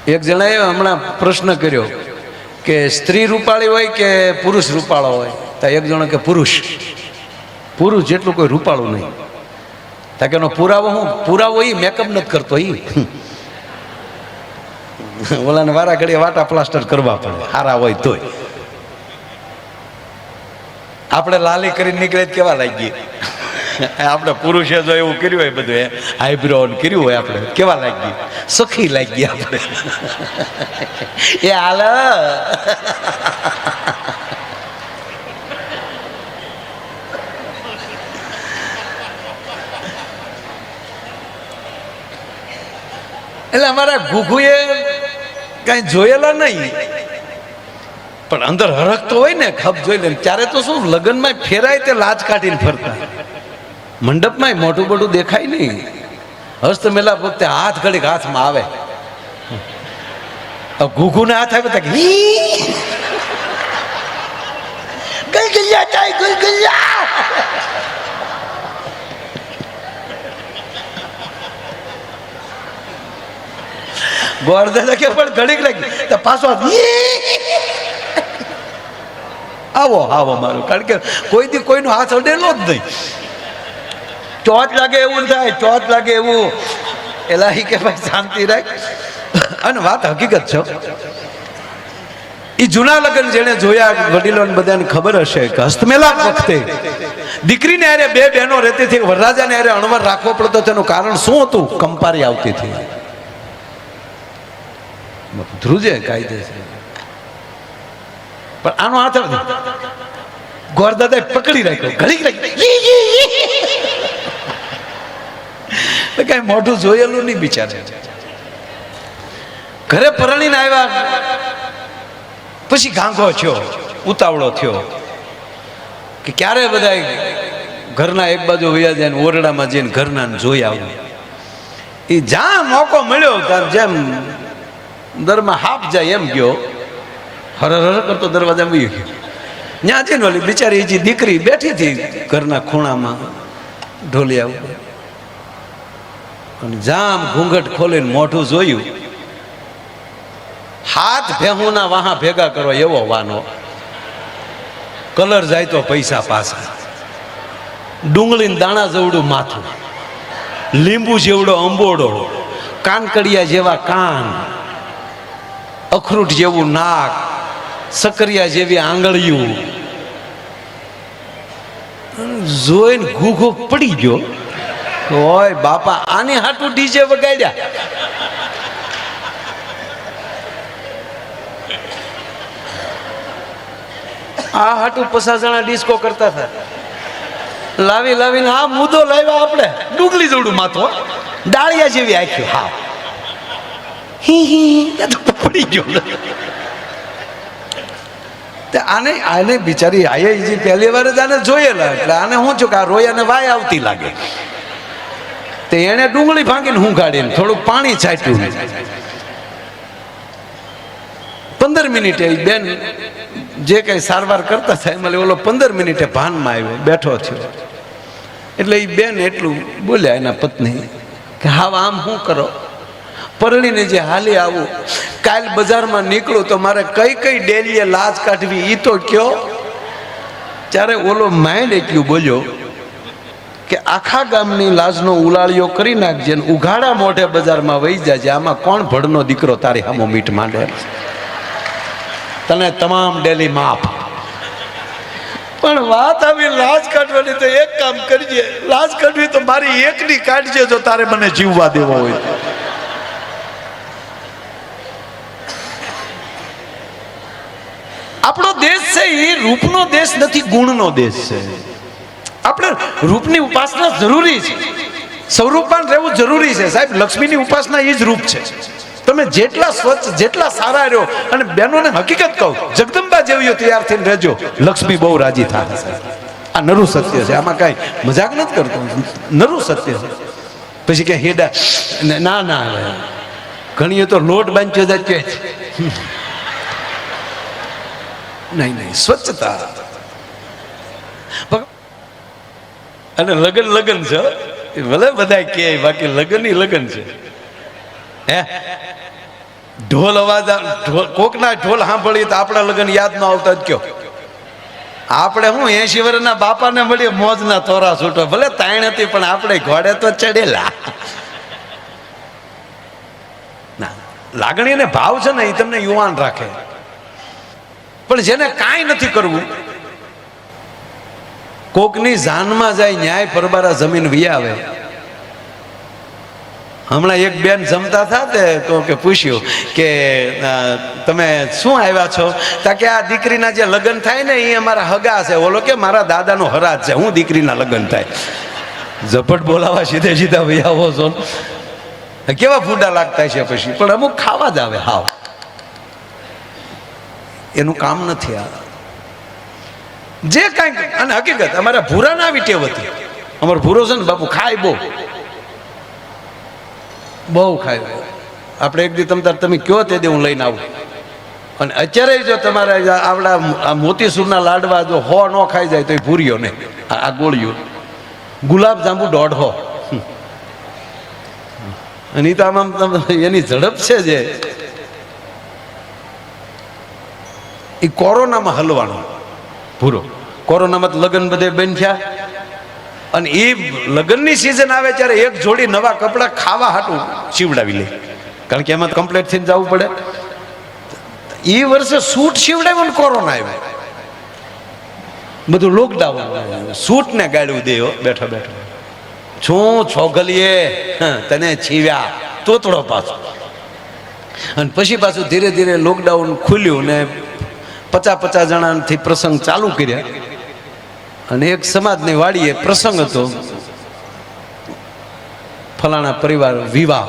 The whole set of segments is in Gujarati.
એક જણાએ હમણાં પ્રશ્ન કર્યો કે સ્ત્રી રૂપાળી હોય કે પુરુષ રૂપાળો હોય, તો એક જણો કે પુરુષ જેટલું કોઈ રૂપાળું નહીં. તાકે એનો પુરાવો હું પુરાવો એ મેકઅપ નથી કરતો, એ ઓલાને વારા ઘડીએ વાટા પ્લાસ્ટર કરવા પડે સારા હોય તોય. આપણે લાલી કરીને નીકળે કેવા લાગીએ, આપણે પુરુષે જો એવું કર્યું હોય બધું આઈબ્રો કર્યું હોય આપણે કેવા લાગીએ, સુખી લાગીએ આપણે. એ હાલ એટલે અમારા ઘુઘુએ કઈ જોયેલા નહીં, પણ અંદર હરખતો હોય ને ખપ જોઈ લે. ત્યારે તો શું લગ્નમાં ફેરાય તે લાજ કાઢીને ફરતા, મંડપમાં મોટું મોટું દેખાય નહીં. હસ્ત મેલા પોતે હાથ ઘડીક હાથમાં આવે, ઘુઘુ ને હાથ આવે તો ગોરદાદા કે પણ ઘડીક લાગી તો પાછો આવો આવો મારું, કારણ કે કોઈ દી કોઈનો હાથ અડેલો જ નહીં. ચોથ લાગે એવું થાય, ચોથ લાગે એવું. એલા કે ભાઈ શાંતિ રાખ. અને વાત હકીકત છે, એ જૂના લગ્ન જેને જોયા વડીલોને બધાને ખબર હશે કે હસ્તમેલાપ વખતે દીકરીને હારે બે બહેનો રહેતી હતી, વરરાજાને હારે અણવર રાખવો પડતો. તેનું કારણ શું હતું? કંપારી આવતી હતી. ધ્રુજે કાયદેસર, પણ આનો હાથ ગોરદાદા પકડી રાખ્યો, ઘડીક કઈ મોઢું જોયેલું નહીં બિચારે. ઘરે પરણીને આવ્યા પછી ગાંગો થયો, ઉતાવળો થયો કે ક્યારે બધા ઘરના એક બાજુ વયા જાય, ઓરડામાં જઈને ઘરના જોઈ આવું. એ જ્યાં મોકો મળ્યો ત્યાં જેમ દરમાં હાફ જાય એમ ગયો, હર હર કરતો દરવાજા વહી ગયો. ત્યાં જઈને ઓલી બિચારી જે દીકરી બેઠી હતી ઘરના ખૂણામાં ઢોલિયા ઉપર, અને જામ ઘૂંઘટ ખોલીને મોઢું જોયું. હાથ ભેહુના વાહા ભેગા કરો એવો વાનો, કલર જાય તો પૈસા પાછા, ડુંગળીને દાણા જેવડું માથું, લીંબુ જેવડો અંબોડો, કાનકડિયા જેવા કાન, અખરૂટ જેવું નાક, સકરિયા જેવી આંગળીયું. જોઈને ઘૂઘો પડી ગયો. ઓય બાપા, આની હાટું ડીજે વગાડ્યા. આ હાટું 50 જણા ડિસ્કો કરતા હતા. લાવી લાવીને આ મુદ્દો લાવ્યા આપણે, ડુંગળી જેવડું માથું, ડાળિયા જેવી આંખ્યું. હા પડી ગયો. આને બિચારી આયે પહેલી વાર જ આને જોયેલા, એટલે આને શું છું કે આ રોયાને વાય આવતી લાગે. તે એને ડુંગળી ભાંગીને હું ગાડીને થોડુંક પાણી છાંટ્યું. 15 મિનિટે બેન જે કઈ સારવાર કરતા થાય એમાં ઓલો 15 મિનિટે ભાનમાં આવ્યો, બેઠો થયો. એટલે એ બેન એટલું બોલ્યા એના પત્ની કે હા આમ શું કરો, પરણીને જે હાલી આવું, કાલ બજારમાં નીકળું તો મારે કઈ કઈ ડેલીએ લાજ કાઢવી એ તો કયો. ત્યારે ઓલો માઇન્ડ એટલું બોલ્યો કે આખા ગામની લાજનો ઉલાળિયો કરી નાખજે, ઉઘાડા મોઢે બજારમાં વહી જાય, આમાં કોણ ભડનો દીકરો તારી હામો મીઠ માંડે, તને તમામ ડેલી માફ. પણ વાત આવી લાજ કાઢવાની તો એક કામ કરજે, લાજ કાઢવી તો મારી એકની કાઢજે જો તારે મને જીવવા દેવો હોય. આપણો દેશ છે એ રૂપનો દેશ નથી, ગુણનો દેશ છે. આપણે રૂપની ઉપાસના જરૂરી છે, સ્વરૂપાન રહેવું જરૂરી છે. સાહેબ, લક્ષ્મીની ઉપાસના એ જ રૂપ છે. તમે જેટલા સ્વચ્છ, જેટલા સારા રહ્યો, અને બહેનોને હકીકત કહું, જગદંબા જેવી તૈયાર થઈને રહેજો, લક્ષ્મી બહુ રાજી થાય. આ નરું સત્ય છે, આમાં કઈ મજાક નથી કરતો, નરું સત્ય છે. પછી કે હેડા ના ના, ઘણીએ તો લોટ બાંધ્યો જાય કે નહીં નહીં, સ્વચ્છતા. અને લગન લગન છે, ભલે બધા કે બાકી લગન ની લગન છે. હે ઢોલ અવાજ કોકના ઢોલ સાંભળીએ તો આપણા લગ્ન યાદ ન આવતા જ કયો. આપણે હું 80 વર્ષના બાપાને મળીએ મોજના તોરા છૂટો, ભલે તાણ હતી પણ આપણે ઘોડે તો ચડેલા. ના, લાગણી ને ભાવ છે ને એ તમને યુવાન રાખે. પણ જેને કાંઈ નથી કરવું, કોકની જાનમાં જાય ન્યાય પરબારા જમીન વી આવે. હમણાં એક બેન જમતા હતા તે પૂછ્યું કે તમે શું આવ્યા છો? તા કે આ દીકરીના જે લગ્ન થાય ને એ અમારા હગા છે. ઓલો કે મારા દાદાનો હરાજ છે, હું દીકરીના લગ્ન થાય. ઝપટ બોલાવા સીધે સીધા ભાઈ આવો છો, કેવા ફૂડા લાગતા છે. પછી પણ અમુક ખાવા જ આવે. હાવ એનું કામ નથી આ જે કાંઈ. અને હકીકત અમારા ભૂરા ના આવી ટેવ હતી. અમારો ભૂરો છે ને બાપુ ખાય બહુ ખાય. આપણે એક દી તમે કયો તે દે હું લઈને આવું. અને અત્યારે જો તમારે આવડા મોતીસૂરના લાડવા જો હો ન ખાઈ જાય તો એ ભૂર્યો નહીં. આ ગોળીઓ ગુલાબ જાંબુ 150. અને એ તો આમ એની ઝડપ છે જે એ કોરોનામાં હલવાનો ભૂરો. કોરોનામાં લગ્ન બધે બંધ થયા અને એ લગ્નની સિઝન આવે ત્યારે એક જોડી નવા કપડાં ખાવા હાટું સીવડાવી લે, કારણ કે એમાં કમ્પ્લેટ થઈને જવું પડે. એ વર્ષે સૂટ સીવડાવ્યો ને કોરોના આવ્યો, બધું લોકડાઉન. સૂટ ને ગાળ્યું દે બેઠો બેઠો. શું છોગલીએ તને છીવ્યા તોતડો પાછો. અને પછી પાછું ધીરે ધીરે લોકડાઉન ખુલ્યું ને 50 જણાથી પ્રસંગ ચાલુ કર્યા. અને એક સમાજની વાડીએ પ્રસંગ હતો, ફલાણા પરિવાર વિવાહ.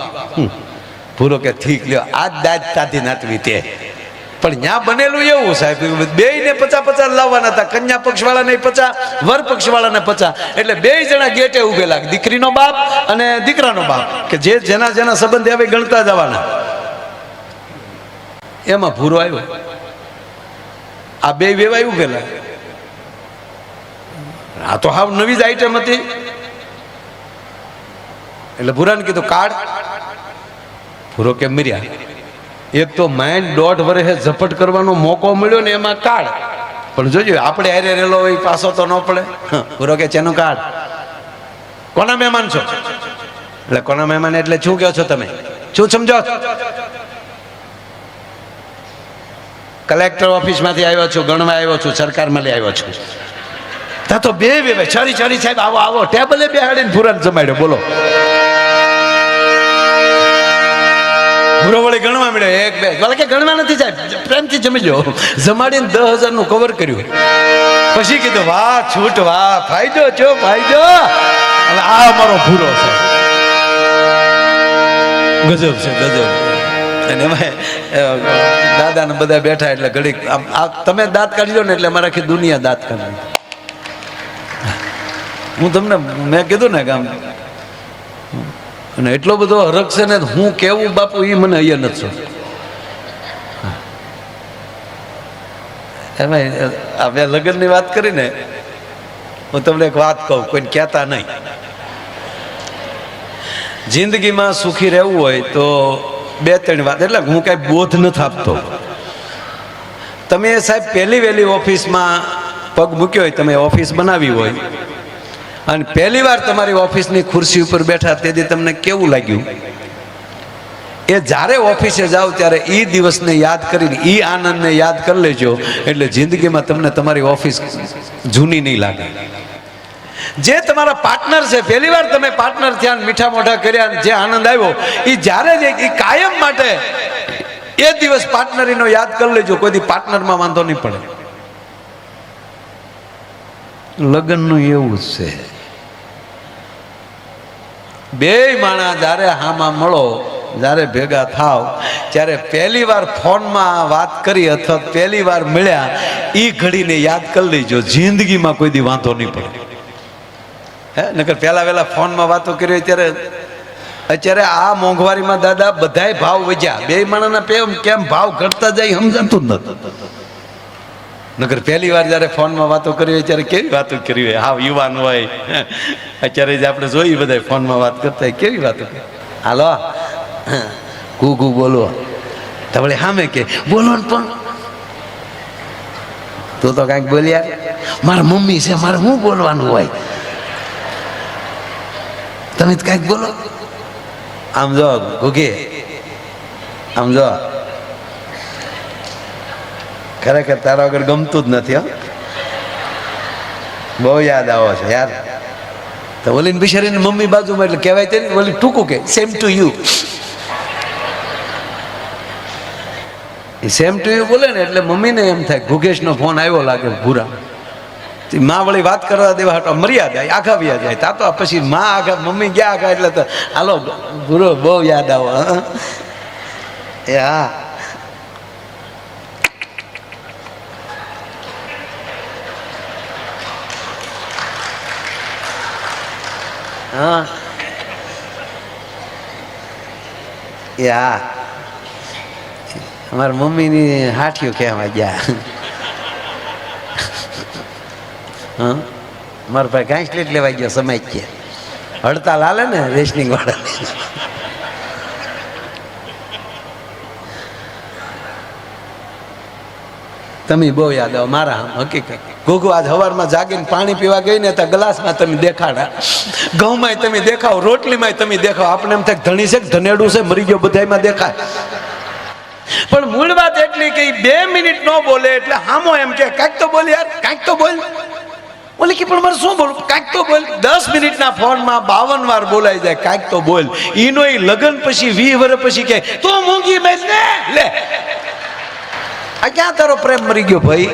ભૂરો કે ઠીક લ્યો આજ દાજ તાથી નાતવી તે. પણ ત્યાં બનેલું એવું સાહેબ, બે ને 50 લાવવાના હતા. કન્યા પક્ષવાળાને 50, વર પક્ષવાળાને 50. એટલે 2 જણા ગેટે ઉભેલા, દીકરીનો બાપ અને દીકરાનો બાપ, કે જેના સંબંધ આવે ગણતા જવાના. એમાં ભૂરો આવ્યો. આ 2 વેવાય ઉભેલા. આ તો હાવ નવી જ આઈટમ હતી. એટલે ભૂરાને કીધું કાર્ડ. ભૂરો કે મર્યા. એક તો માઇન્ડ 1.5 વર્ષે ઝપટ કરવાનો મોકો મળ્યો ને એમાં કાર્ડ. પણ જોજો આપણે હારે રેલો હોય પાછો તો ન પડે. ભૂરો કે ચેનું કાર્ડ? કોના મહેમાન છો? એટલે કોના મહેમાન એટલે શું કહો છો તમે? શું સમજો? કલેક્ટર ઓફિસમાંથી આવ્યો છું, ગણવા આવ્યો છું, સરકારમાં લઈ આવ્યો છું. તા તો 2 વેવાય ચારી સાહેબ આવો આવો ટેબલે બેહાડીને ભૂરાને જમાડ્યો. બોલો. ભૂરો વળી ગણવા મળ્યો 1 2. બોલે કે ગણવા નથી સાહેબ, પ્રેમથી જમી લો. જમાડીને 10,000 નું કવર કર્યું. પછી કીધું વાહ છૂટ વાહ, ફાયદો છો ફાયદો. અને આ અમારો ભૂરો છે, ગજબ છે ગજબ. અને એમાં દાદા ને બધા બેઠા એટલે ઘડીક તમે દાંત કાઢી લો ને એટલે અમારે આખી દુનિયા દાંત કાઢી. હું તમને મેં કીધું ને કે આમ અને એટલો બધો હરખ છે ને હું કેવું બાપુ એ મને અહીંયા નથી. એમાં હવે લગ્નની વાત કરીને હું તમને એક વાત કહું, કોઈને કહેતા નહીં. જિંદગીમાં સુખી રહેવું હોય તો 2-3 વાત, એટલે હું કાંઈ બોધ નથી આપતો. તમે સાહેબ પહેલી વહેલી ઓફિસમાં પગ મૂક્યો હોય, તમે ઓફિસ બનાવી હોય અને પહેલી વાર તમારી ઓફિસની ખુરશી ઉપર બેઠા તેથી તમને કેવું લાગ્યું? એ જ્યારે ઓફિસે જાઓ ત્યારે એ દિવસને યાદ કરીને એ આનંદને યાદ કરી લેજો, એટલે જિંદગીમાં તમને તમારી ઓફિસ જૂની નહીં લાગે. જે તમારા પાર્ટનર છે, પહેલી વાર તમે પાર્ટનર થયા, મીઠા મોઢા કર્યા, જે આનંદ આવ્યો એ જ્યારે એ કાયમ માટે એ દિવસ પાર્ટનરીનો યાદ કરી લેજો. કોઈ દી પાર્ટનરમાં વાંધો નહીં પડે. લગ્નનું એવું જ છે. 2 માણસ જ્યારે હામાં મળો, જ્યારે ભેગા થાવ ત્યારે પહેલી વાર ફોનમાં વાત કરી અથવા પહેલી વાર મળ્યા એ ઘડીને યાદ કરી લેજો. જિંદગીમાં કોઈ દી વાંધો નહીં પડે. નકર પહેલા વહેલા ફોનમાં વાતો કરી ત્યારે અત્યારે આ મોંઘવારીમાં દાદા બધાય ભાવ વધ્યા. 2 માણસના કેમ ભાવ ઘટતા જાય સમજાતું જ નથી. નકર પહેલી વાર જ્યારે ફોનમાં વાતો કરી હોય ત્યારે કેવી વાતો કરી હોય. હા યુવાન હોય અત્યારે જ આપણે જોઈએ બધા ફોનમાં વાત કરતા હોય કેવી વાતો કરી. હાલો કુ બોલો તો વળી સામે કે બોલો ને પણ તું તો કાંઈક બોલ્યા મારા મમ્મી છે મારે શું બોલવાનું હોય તમે કાંઈક બોલો આમ જો ઘૂઘી આમ જો ખરેખર તારા વગર ગમતું જ નથી હો બહુ યાદ આવો છે યાર તો ઓલીને બિચારીને મમ્મી બાજુમાં એટલે કહેવાય છે ને ઓલી ટૂંકું કે same to you same to you બોલે ને એટલે મમ્મીને એમ થાય ગુગેશનો ફોન આવ્યો લાગે ભૂરા માં વળી વાત કરવા દેવા હટો મર્યાદા આખા વ્યા જાય તા તો પછી માં આખા મમ્મી ગયા આખા એટલે તો હાલો ભૂરો બહુ યાદ આવો એ હા હા એ હા અમારા મમ્મીની હાઠિયું કહેવા ગયા હા મારા ભાઈ ઘાસલેટ લેવા ગયો સમય કે હડતાલ હાલે ને રેશનિંગ વાળા તમે બહુ યાદ આવો મારા હકીકત ઘોઘો આજ સવારમાં જાગીને પાણી પીવા ગઈ ને તો ગ્લાસમાં તમે દેખાડા ઘઉંમાં તમે દેખાવ રોટલીમાં તમે દેખાવ આપણે એમ થાય ધણી છે ધનેડું છે મરી ગયો બધામાં દેખાય પણ મૂળ વાત એટલી કે 2 મિનિટ ન બોલે એટલે હામો એમ કે કાંઈક તો બોલ યાર કાંઈક તો બોલ બોલે કે પણ મારે શું બોલું કાંઈક તો બોલ 10 મિનિટના ફોનમાં 52 વાર બોલાઈ જાય કાંઈક તો બોલ ઈનો એ લગ્ન પછી 20 વર્ષ પછી કે તું મૂંગી મેં ને લે આ ક્યાં તારો પ્રેમ મરી ગયો ભાઈ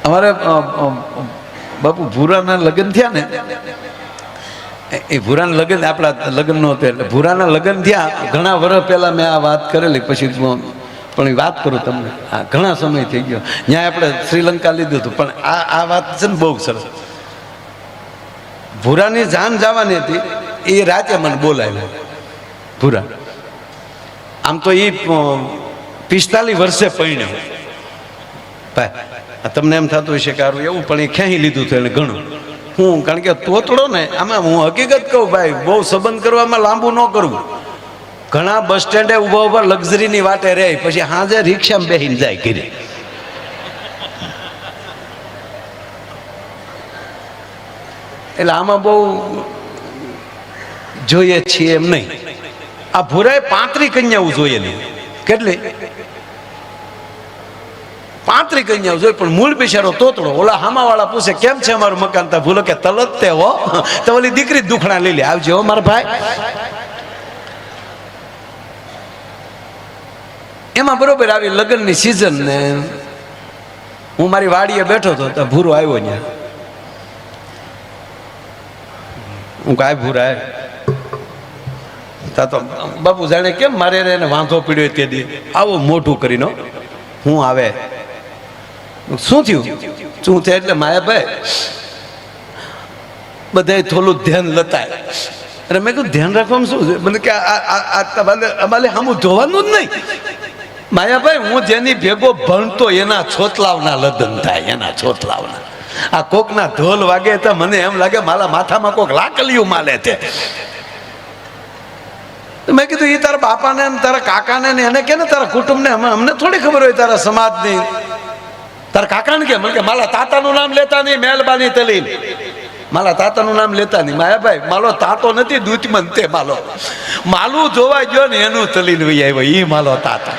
અમારે બાપુ ભૂરાના લગ્ન થયા ને એ ભૂરાના લગ્ન આપણા લગ્ન નહોતું એટલે ભૂરાના લગ્ન થયા ઘણા વર્ષ પહેલા મેં આ વાત કરેલી પછી પણ એ વાત કરું તમને હા ઘણા સમય થઈ ગયો ત્યાં આપણે શ્રીલંકા લીધું હતું પણ આ વાત છે ને બહુ સરસ ભૂરાની જાન જવાની હતી એ રાતે મને બોલાવ્યો ભૂરા આમ તો એ 45 વર્ષે પરણ્યો ભાઈ તમને એમ થતું હશે કે સારું એવું પણ એ ખેંચી લીધું હતું એને ઘણું હું કારણ કે તોતડો ને આમાં હું હકીકત કહું ભાઈ બહુ સંબંધ કરવામાં લાંબુ ન કરવું ઘણા બસ સ્ટેન્ડે ઉભા ઉભા લક્ઝરીની વાટે રહે પછી હાજે રિક્ષામાં બેસીને જાય ઘરે એટલે આમાં બહુ જોઈએ છીએ એમ નહીં આ ભૂરાએ 35 કન્યાઓ જોયેલી કેટલી 35 કન્યાઓ જોઈ પણ મૂળ બિચારો તોતડો ઓલા હામાવાળા પૂછે કેમ છે અમારું મકાન તા ભૂલો કે તલત તે હો તો ઓલી દીકરી દુખણા લઈ લે આવજો મારા ભાઈ એમાં બરોબર આવી લગ્નની સિઝન ને હું મારી વાડીએ બેઠો હતો તો ભૂરો આવ્યો ત્યાં હું કાંઈ ભૂરા તા તો બાપુ જાણે કેમ મારે એને વાંધો પીડ્યો તે દી આવો મોઢું કરીને હું આવે શું થયું શું થાય એટલે માયાભાઈ બધાય થોડું ધ્યાન લતાય અરે મેં કીધું ધ્યાન રાખવામાં શું છે મને કે અમારે સામું જોવાનું જ નહીં માયાભાઈ હું જેની ભેગો ભણતો એના છોતલાવના લગ્ન થાય એના છોતલાવના આ કોકના ઢોલ વાગે તો મને એમ લાગે મારા માથામાં કોક લાકલિયું માલે છે મેં કીધું એ તારા બાપાને તારા કાકાને ને એને કે ને તારા કુટુંબને અમને થોડી ખબર હોય તારા સમાજની તારા કાકાને કે મને કે મારા તાતાનું નામ લેતા નહીં મહેરબાની તલીન મારા તાતાનું નામ લેતા નહીં માયાભાઈ મારો તાતો નથી દૂધમન તે માલો માલું જોવા ગયો ને એનું તલીન વહી આવ્યો એ માલો તાતા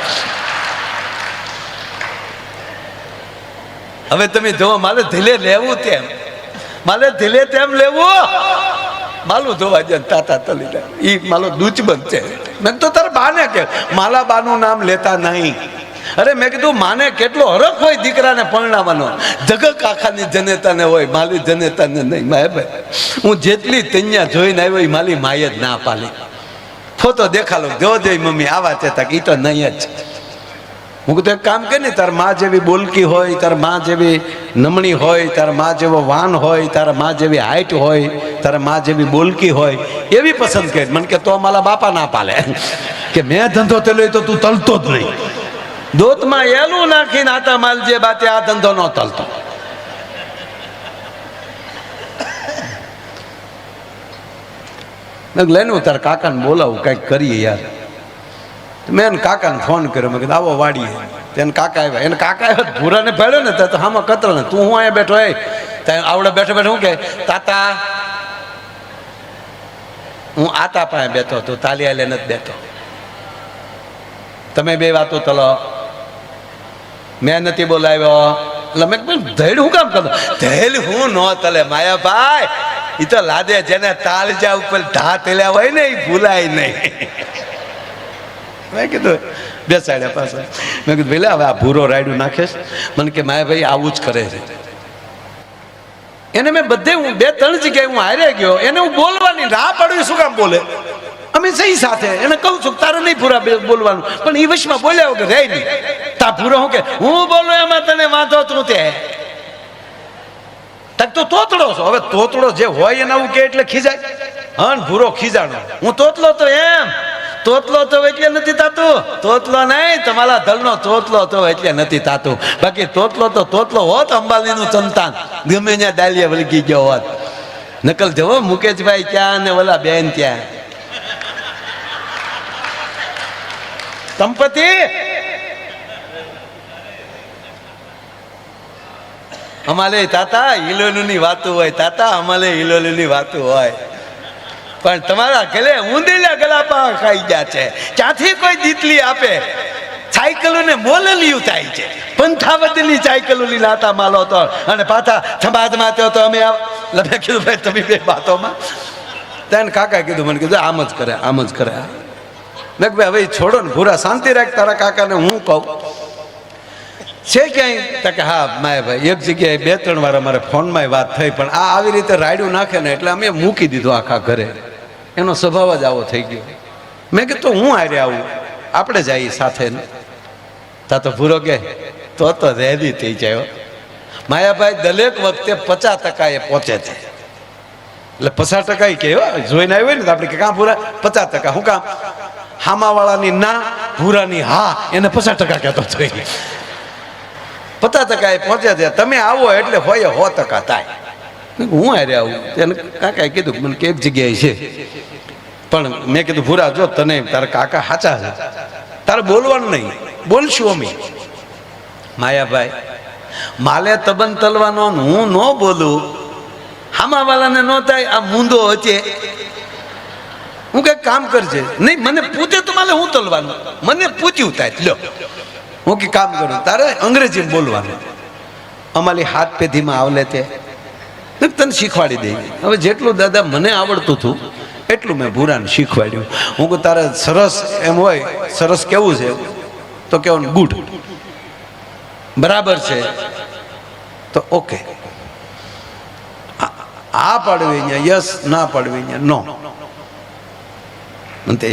હવે તમે જોવો મારે ધીલે લેવું તેમ મારે ધીલે તેમ લેવું માલું ધોવા જાય તાતા તલી જાય એ માલો દૂધબન છે મેં તો તારા બાને કે માલા બાનું નામ લેતા નહીં અરે મેં કીધું માને કેટલો હરખ હોય દીકરાને પરણાવવાનો જગત આખાની જનેતાને હોય માલી જનેતાને નહીં માયાભાઈ હું જેટલી તૈયા જોઈને આવ્યો એ માલી માય જ ના પાલી ફોટો દેખાલો જો જઈ મમ્મી આવા ચેતા એ તો નહીં જ હું કીધું એક કામ કે ને તાર માં જેવી બોલકી હોય તાર માં જેવી નમણી હોય તાર માં જેવો વાન હોય તારા માં જેવી હાઈટ હોય તારા માં જેવી બોલકી હોય એવી પસંદ કરી મને કે તો મારા બાપા ના પાલે કે મેં ધંધો તેલો તો તું તલતો જ નહીં દોતમાં એલું નાખીને આતા માલ જે બાતે આ ધંધો ન તલતો મેં લઈને હું તારા કાકાને બોલાવું કંઈક કરીએ યાર. મેં એને કાકાને ફોન કર્યો. મેં કીધું આવો વાડીએ. તેને કાકા આવ્યા. એને કાકા આવ્યા ભૂરાને ભેળ્યો ને તો હામાં કતરો ને તું હું અહીંયા બેઠો એ ત્યાં આવડે બેઠો બેઠો હું કે તાતા હું આતા પાસે બેઠો તું તાલી આલે નથી બેઠો. તમે બે વાતો ચલો મેં નથી બોલાવ્યો. એટલે મેં ધૈડ હું કામ કરતો ધૈડ હું ન તલે માયાભાઈ એ તો લાદે જેને તાલજા ઉપર ઢા તેલ્યા હોય ને એ ભૂલાય નહીં. મેં કીધું બેસાડ્યા પાસે. મેં કીધું પેલા હવે આ ભૂરો રાયડું નાખેશ. મને કે માયાભાઈ આવું જ કરે છે. એને મેં બધે હું 2-3 જગ્યાએ હું હારે ગયો. એને હું બોલવાની ના પાડવી શું કામ બોલે? અમે સહી સાથે એને કહું છું તારે નહીં પૂરા બોલવાનું પણ એ વશમાં બોલ્યા વગર રહે નહીં. તા પૂરો હું કે હું બોલું એમાં તને વાંધો તું તે તક તો તોતડો છો. હવે તોતડો જે હોય એને આવું કે એટલે ખીજાય. હા ભૂરો ખીજાણો હું તોતલો તો એમ તોતલો તો એટલે નથી તાતું. તોતલો નહીં તમારા દલનો તોતલો તો એટલે નથી તાતું. બાકી તોતલો હોત અંબાણીનું સંતાન ગમે ત્યાં ડાલિયા વળગી ગયો હોત. નકલ જવો મુકેશભાઈ ત્યાં ને ઓલા બેન ત્યાં સંપત્તિ અમારે તાતા હિલોલુની વાતો હોય. તાતા અમારે હિલોલુની વાતો હોય પણ તમારા ગલે ઊંધેલા ગલાપા ખાઈ ગયા છે. ક્યાંથી કોઈ દીતલી આપે? સાયકલોને મોલલિયું થાય છે. પંથાવતીની સાયકલોની લાતા માલો તો અને પાછા સમાજમાં તો અમે લમે કીધું ભાઈ તમે બે વાતોમાં તેને કાકા કીધું મને કીધું આમ જ કરે આમ જ કરે. મેં ભાઈ હવે છોડો ને ભૂરા શાંતિ રાખ. તારા કાકાને હું કહું છે ક્યાંય તો કે હા માયાભાઈ એક જગ્યાએ 2-3 વાર અમારે ફોનમાં વાત થઈ પણ આ આવી રીતે રાયડું નાખે ને એટલે અમે મૂકી દીધું આખા ઘરે. એનો સ્વભાવ જ આવો થઈ ગયો. મેં કીધું હું હારે આવું આપણે જઈએ સાથે ને તા તો ભૂરો કે તો રેડી થઈ જાય. માયાભાઈ દરેક વખતે 50% એ પહોંચે છે. એટલે 50% કે જોઈને આવ્યો ને તો આપણે કે કાં ભૂરા 50%. શું કામ? હામાવાળાની ના ભૂરાની હા એને 50% કહેતો થઈ. 50% એ પહોંચે છે. તમે આવો એટલે હોય 100% થાય. હું હારે આવું એને કાકાએ કીધું મને કે એક જગ્યાએ છે પણ મેં કીધું ભૂરા જો તને તારા કાકા સાચા છે તારે બોલવાનું નહીં બોલશું અમે. માયાભાઈ માલે તબન તલવાનો હું ન બોલું હામાવાળાને ન થાય આ મૂંદો હશે. હું કઈ કામ કરજે નહીં મને પૂછે તો મારે હું તલવાનું મને પૂછ્યું થાય લ્યો હું કે કામ કરું તારે અંગ્રેજી બોલવાનું. અમારી હાથ પેઢીમાં આવલે તે તને શીખવાડી દઈ. હવે જેટલું દાદા મને આવડતું હતું એટલું મેં ભૂરાને શીખવાડ્યું. હું કહું તારે સરસ એમ હોય સરસ કેવું છે તો કેવું ગુડ બરાબર છે તો ઓકે. આ પાડવી અહીંયા યસ ના પાડવી અહીંયા નો.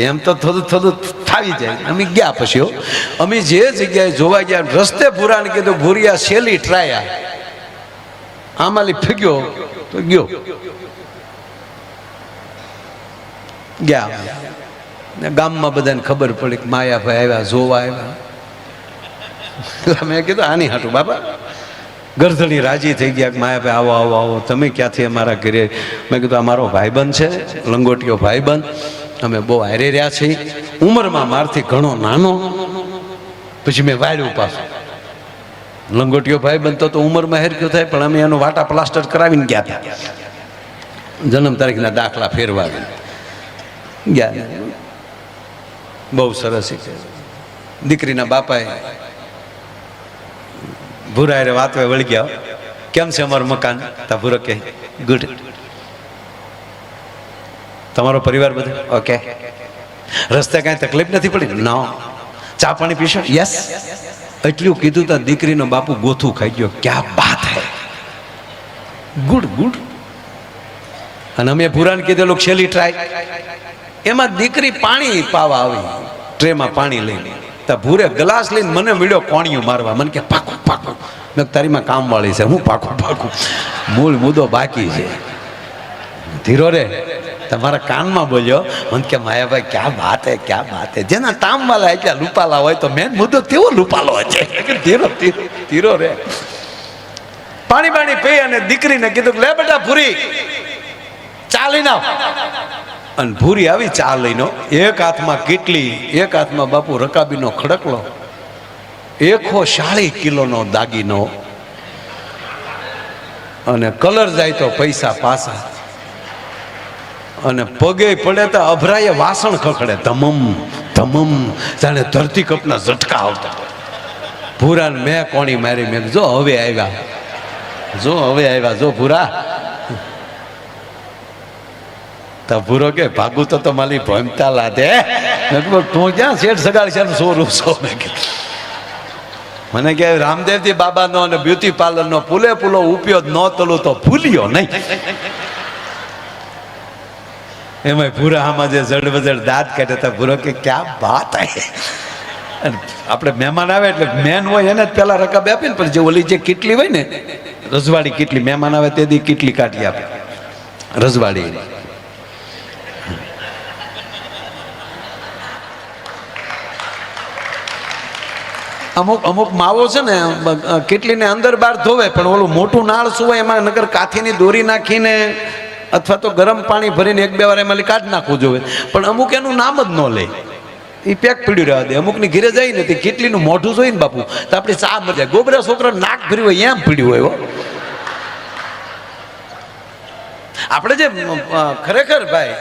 એમ તો થોડું થાવી જાય. અમે ગયા પછી અમે જે જગ્યાએ જોવા ગયા રસ્તે ભૂરાને કીધું ભૂરિયા શેલી ટ્રાયા આમાલી ફીગ્યો તો ગયો ગયા. ગામમાં બધાને ખબર પડી કે માયાભાઈ આવ્યા જોવા આવ્યા. મેં કીધું આની હાટું બાપા ગરધણી રાજી થઈ ગયા કે માયાભાઈ આવો આવો આવો તમે ક્યાંથી અમારા ઘરે? મેં કીધું અમારો ભાઈબંધ છે લંગોટીયો ભાઈબંધ અમે બહુ હારે રહ્યા છીએ. ઉંમરમાં મારથી ઘણો નાનો. પછી મેં વાળ્યું પાછું લંગોટીયો ભાઈબંધ તો ઉંમરમાં હેરક્યો થાય પણ અમે એનો વાટા પ્લાસ્ટર કરાવીને ગયા હતા. જન્મ તારીખના દાખલા ફેરવાવીને ગયા. બહુ સરસ દીકરીના બાપાએ ભૂરા રે વાત વળી ગયા કેમ છે અમારું મકાન? તા ભૂરો કે ગુડ. તમારો પરિવાર બધો ઓકે? રસ્તે કાંઈ તકલીફ નથી પડી? નો. ચા પાણી પીશો? યસ. એટલું કીધું તા દીકરીનો બાપુ ગોથું ખાઈ ગયો. ક્યાં બાત હે ગુડ ગુડ. અને અમે ભૂરાને કીધેલું છેલ્લી ટ્રાય. એમાં દીકરી પાણી પાવા આવી ટ્રેમાં પાણી લઈને. તા ભૂરે ગ્લાસ લઈને મને મળ્યો કોણિયું મારવા. મને કે પાકું પાકું. મેં તારીમાં કામવાળી છે હું પાકું પાકું. મૂળ મુદ્દો બાકી છે. ધીરો રે તમારા કાનમાં બોલ્યો. મને કે માયાભાઈ ક્યાં બાત હે ક્યાં બાત હે. જેના તામ વાળા એટલા લૂપાલા હોય તો મેન મુદ્દો તેવો લૂપાલો છે. ધીરો ધીરો રે. પાણી પાણી પી અને દીકરીને કીધું લે બેટા ભૂરી ચાલી નાવ. અને ભૂરી આવી ચા લઈને, એક હાથમાં કેટલી, એક હાથમાં બાપુ રકાબીનો ખડકલો, 140 કિલોનો દાગીનો, અને કલર જાય તો પૈસા પાછા, અને પગે પડે તો અભરાય વાસણ ખખડે, ધમમ ધમમ, જાણે ધરતી કપના ઝટકા આવતા. ભૂરાને મેં કોણી મારી, મેં જો હવે આવ્યા, જો હવે આવ્યા, જો ભૂરા. તો ભૂરો કે ભાગું તો મારી ભમતા લાદે. તું ક્યાં શેઠ સગાડ છે સોરું સો? મેં કીધું. મને કે રામદેવજી બાબાનો અને બ્યુટી પાર્લરનો પૂરેપૂરો ઉપયોગ ન તલું તો ભૂલ્યો નહીં. એમાં ભૂરા આમાં જે જડબજડ દાંત કાઢે તો ભૂરો કે ક્યાં વાત આવે. આપણે મહેમાન આવે એટલે મેન હોય એને જ પેલા રકાબ આપીને, પણ જે ઓલી જે કેટલી હોય ને રજવાડી કેટલી, મહેમાન આવે તે દી કેટલી કાઢી આપે રજવાડી. અમુક અમુક માવો છે ને કેટલીને અંદર બહાર ધોવે, પણ ઓલું મોટું નાળ શું હોય એમાં નગર કાથીની દોરી નાખીને અથવા તો ગરમ પાણી ભરીને 1-2 વાર એમાં કાઢી નાખવું જોઈએ, પણ અમુક એનું નામ જ ન લે, એ પેક પીડ્યું રહેવા દે. અમુકની ઘીરે જાય ને તે કેટલીનું મોઢું જોઈ ને બાપુ તો આપણી ચા મજા. ગોબરા છોકરા નાક ભર્યું હોય એમ પીડ્યું હોય. આપણે જે ખરેખર ભાઈ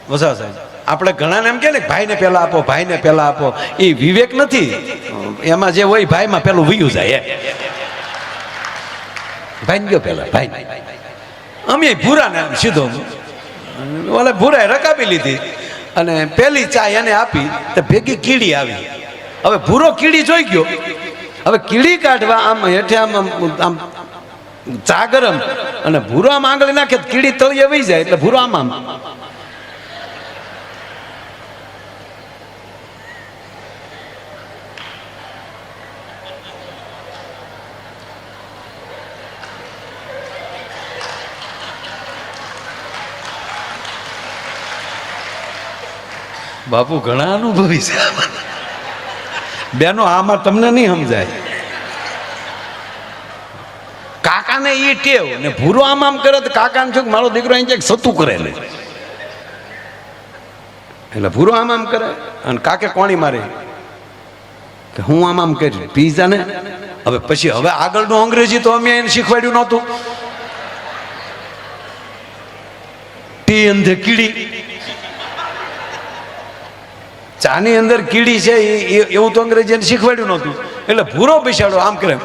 વસા સાહેબ, આપણે ઘણાને એમ કે ને ભાઈને પહેલા આપો, ભાઈને પહેલા આપો, એ વિવેક નથી. એમાં જે હોય ભાઈમાં પેલું વયું જાય. ભાઈ ગયો પેલા, ભાઈ અમે ભૂરા ને સીધો ઓલે ભૂરાએ રકાબી લીધી અને પેલી ચા એને આપી તો ભેગી કીડી આવી. હવે ભૂરો કીડી જોઈ ગયો, હવે કીડી કાઢવા આમ હેઠે આમ આમ ચા ગરમ અને ભૂરો આમ આંગળી નાખે કીડી તળિયે વહી જાય એટલે ભૂરો આમ આમ. બાપુ ઘણા અનુભવી છે બેનો, આમાં તમને નહીં સમજાય. કાકાને એ ટેવ ને ભૂરો આમ આમ કરે તો કાકાને શું મારો દીકરો અહીં ક્યાંક સતું કરે લે, એટલે ભૂરો આમ આમ કરે અને કાકે કોણી મારે કે હું આમ આમ કરી પીઝા ને. હવે પછી હવે આગળનું અંગ્રેજી તો અમે એને શીખવાડ્યું નહોતું. ટી અંધે કીડી, ચાની અંદર કીડી છે એવું તો અંગ્રેજી એને શીખવાડ્યું નહોતું. એટલે ભૂરો બિસાડો આમ કરે,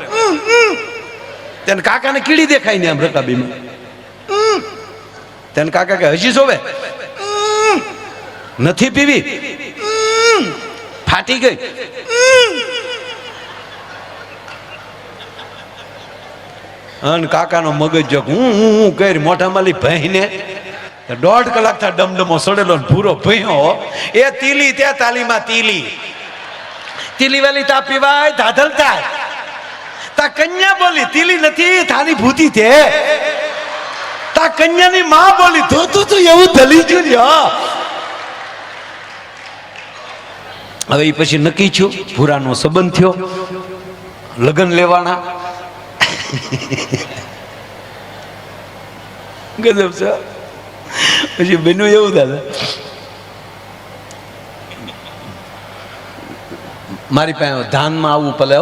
તેને કાકાને કીડી દેખાય ને આમ રકાબીમાં. તેને કાકા કે હજી જોવે નથી પીવી, ફાટી ગઈ. અને કાકાનો મગજ જો હું કરી મોઢામાં લઈ ભાઈને 1.5 કલાક થા ડમડમો સડેલો ભૂરો ભયો. એ તીલી ત્યાં તાલીમાં તીલી તીલી વાલી તા પીવાય ધાધલ થાય. તા કન્યા બોલી તીલી નથી થાની ભૂતી તે. તા કન્યાની માં બોલી ધોતું તું એવું ધલી ગયું. હવે એ પછી નક્કી થયું, ભૂરાનો સંબંધ થયો, લગ્ન લેવાના. ગજબ છે. પછી બન્યું એવું દાદા, મારી પાસે ધાનમાં આવવું પલે,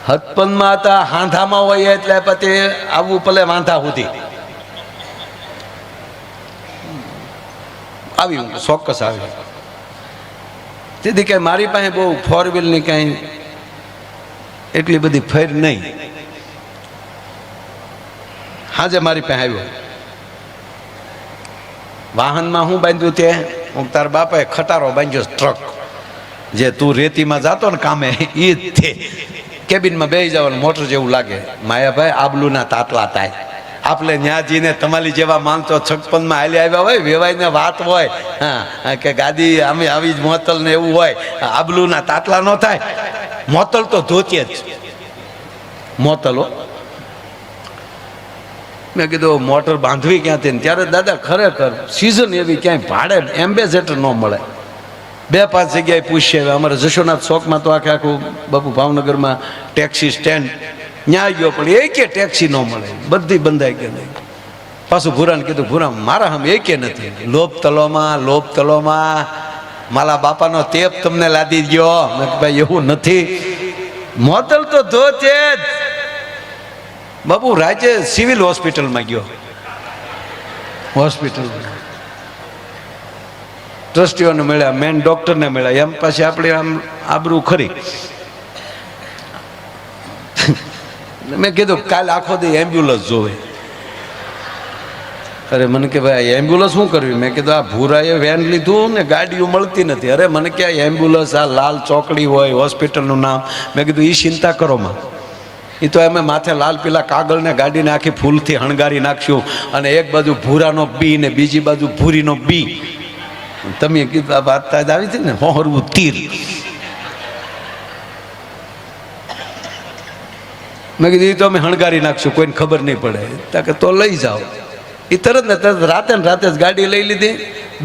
હથપનમાં હતા હાંધામાં હોય એટલે પછી આવવું પલે વાંધા સુધી આવી ચોક્કસ આવી. તેથી કે મારી પાસે બહુ 4 વ્હીલની કાંઈ એટલી બધી ફેર નહીં. હાજે મારી પાસે આવ્યો, વાહનમાં હું બાંધ્યું તે હું તાર બાપાએ ખટારો બાંધ્યો ટ્રક, જે તું રેતીમાં જાતો ને કામે એ જ તે. કેબિનમાં બેસી જવાનું, મોટર જેવું લાગે. માયાભાઈ આબલુના તાતલા થાય. આપણે ન્યાજીને તમારી જેવા માણસો 56માં હાલી આવ્યા હોય, વેવાઈને વાત હોય હા કે ગાદી અમે આવી જ મોતલ ને એવું હોય, આબલુના તાતલા ન થાય. મોતલ તો ધોતીએ જ મોતલો. મેં કીધું મોટર બાંધવી ક્યાંથી ને ત્યારે દાદા ખરેખર સિઝન એવી ક્યાંય ભાડે એમ્બેસેડર ન મળે. 2-5 જગ્યાએ પૂછીએ. અમારે જશોનાથ ચોકમાં તો આખું બાપુ ભાવનગરમાં ટેક્સી સ્ટેન્ડ ત્યાં ગયો પણ એ કે ટેક્સી ન મળે, બધી બંધાઈ ગઈ. પાછું ભૂરાને કીધું, ભૂરા મારા હમ એકે નથી, લોભ તલોમાં મારા બાપાનો તેપ તમને લાદી ગયો. મેં કીધું ભાઈ એવું નથી, મોતલ તો ધોતે જ. બાપુ રાજે સિવિલ હોસ્પિટલમાં ગયો, હોસ્પિટલ ટ્રસ્ટીઓને મળ્યા, મેન ડોક્ટરને મળ્યા, એમ પાસે આપણે આમ આબરૂ ખરી. મેં કીધું કાલે આખો દી એમ્બ્યુલન્સ જોવે. અરે મને કે ભાઈ એમ્બ્યુલન્સ શું કરવી? મેં કીધું આ ભૂરાએ વેન લીધું ને ગાડીઓ મળતી નથી. અરે મને કે એમ્બ્યુલન્સ આ લાલ ચોકડી હોય હોસ્પિટલનું નામ. મેં કીધું એ ચિંતા કરો માં, એ તો અમે માથે લાલ પીલા કાગળને ગાડીને આખી ફૂલથી હણગારી નાખશું અને એક બાજુ ભૂરાનો બી ને બીજી બાજુ ભૂરીનો બી. તમે કીધું આ વાત આવી હતી ને હોહરવું તીર. મેં કીધું એ તો અમે હણગારી નાખશું, કોઈને ખબર નહીં પડે. કે તો લઈ જાઓ. એ તરત ને તરત રાતે ને રાતે જ ગાડી લઈ લીધી.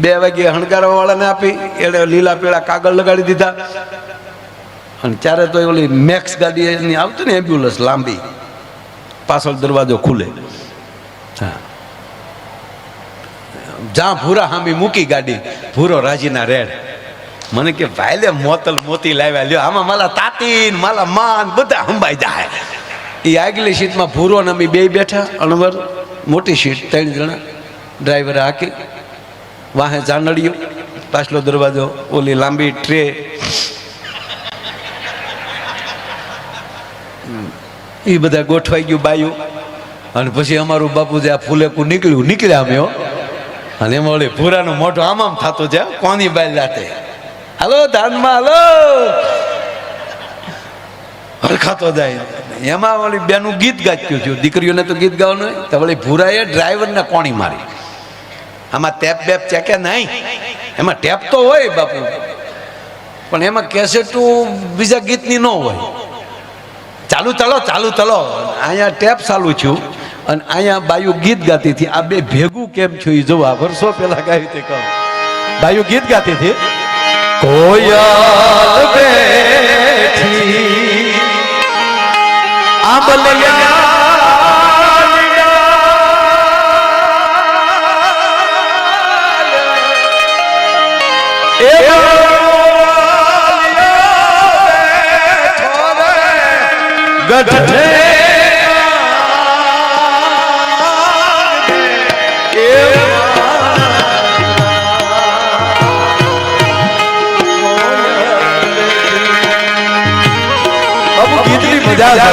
2 વાગ્યે હણગારવા વાળાને આપી, એને લીલા પીળા કાગળ લગાડી દીધા. અને ત્યારે તો ઓલી મેક્સ ગાડી એની આવતી ને એમ્બ્યુલન્સ લાંબી, પાછળ દરવાજો ખુલે. હા, જ્યાં ભૂરા હામી મૂકી ગાડી, ભૂરો રાજીના રેડ. મને કે ભાઈ લે મોતલ મોતી લાવ્યા લ્યો, આમાં માલા તાતીન માલા માન બધા હંબાઈ જાય. એ આગલી સીટમાં ભૂરો ને અમે 2 બેઠા, અણવર મોટી સીટ 3 જણા. ડ્રાઈવરે હાકી, વાહે જાનડિયું, પાછલો દરવાજો, ઓલી લાંબી ટ્રે. એ બધા ગોઠવાઈ ગયું બાયું. અને પછી અમારું બાપુ જે આ ફૂલેકું નીકળ્યા અમે. અને એમાં ઓલી ભૂરાનું મોઢું આમ થતું છે, કોની બાઈ જાતે હાલો ધાનમાં હાલો હરખાતો જાય. એમાં ઓલી બેનું ગીત ગાચ્યું થયું, દીકરીઓને તો ગીત ગાવાનું હોય. તો ઓલી ભૂરાએ ડ્રાઈવરને કોણી મારી. આમાં ટેપ બેપ ચેકે નહીં, એમાં ટેપ તો હોય બાપુ, પણ એમાં કેસેટું બીજા ગીતની ન હોય. ચાલુ ચલો અહીંયા ટેપ ચાલુ થયું અને અહીંયા બાયુ ગીત ગાતી હતી. આ બે ભેગું કેમ થયું એ જોવા વર્ષો પહેલા ગાયું તે કહું. બાયુ ગીત ગાતી હતી, કોયલ બેઠી આંબલિયા ગઢે બાબુ ગીતની મજા છે.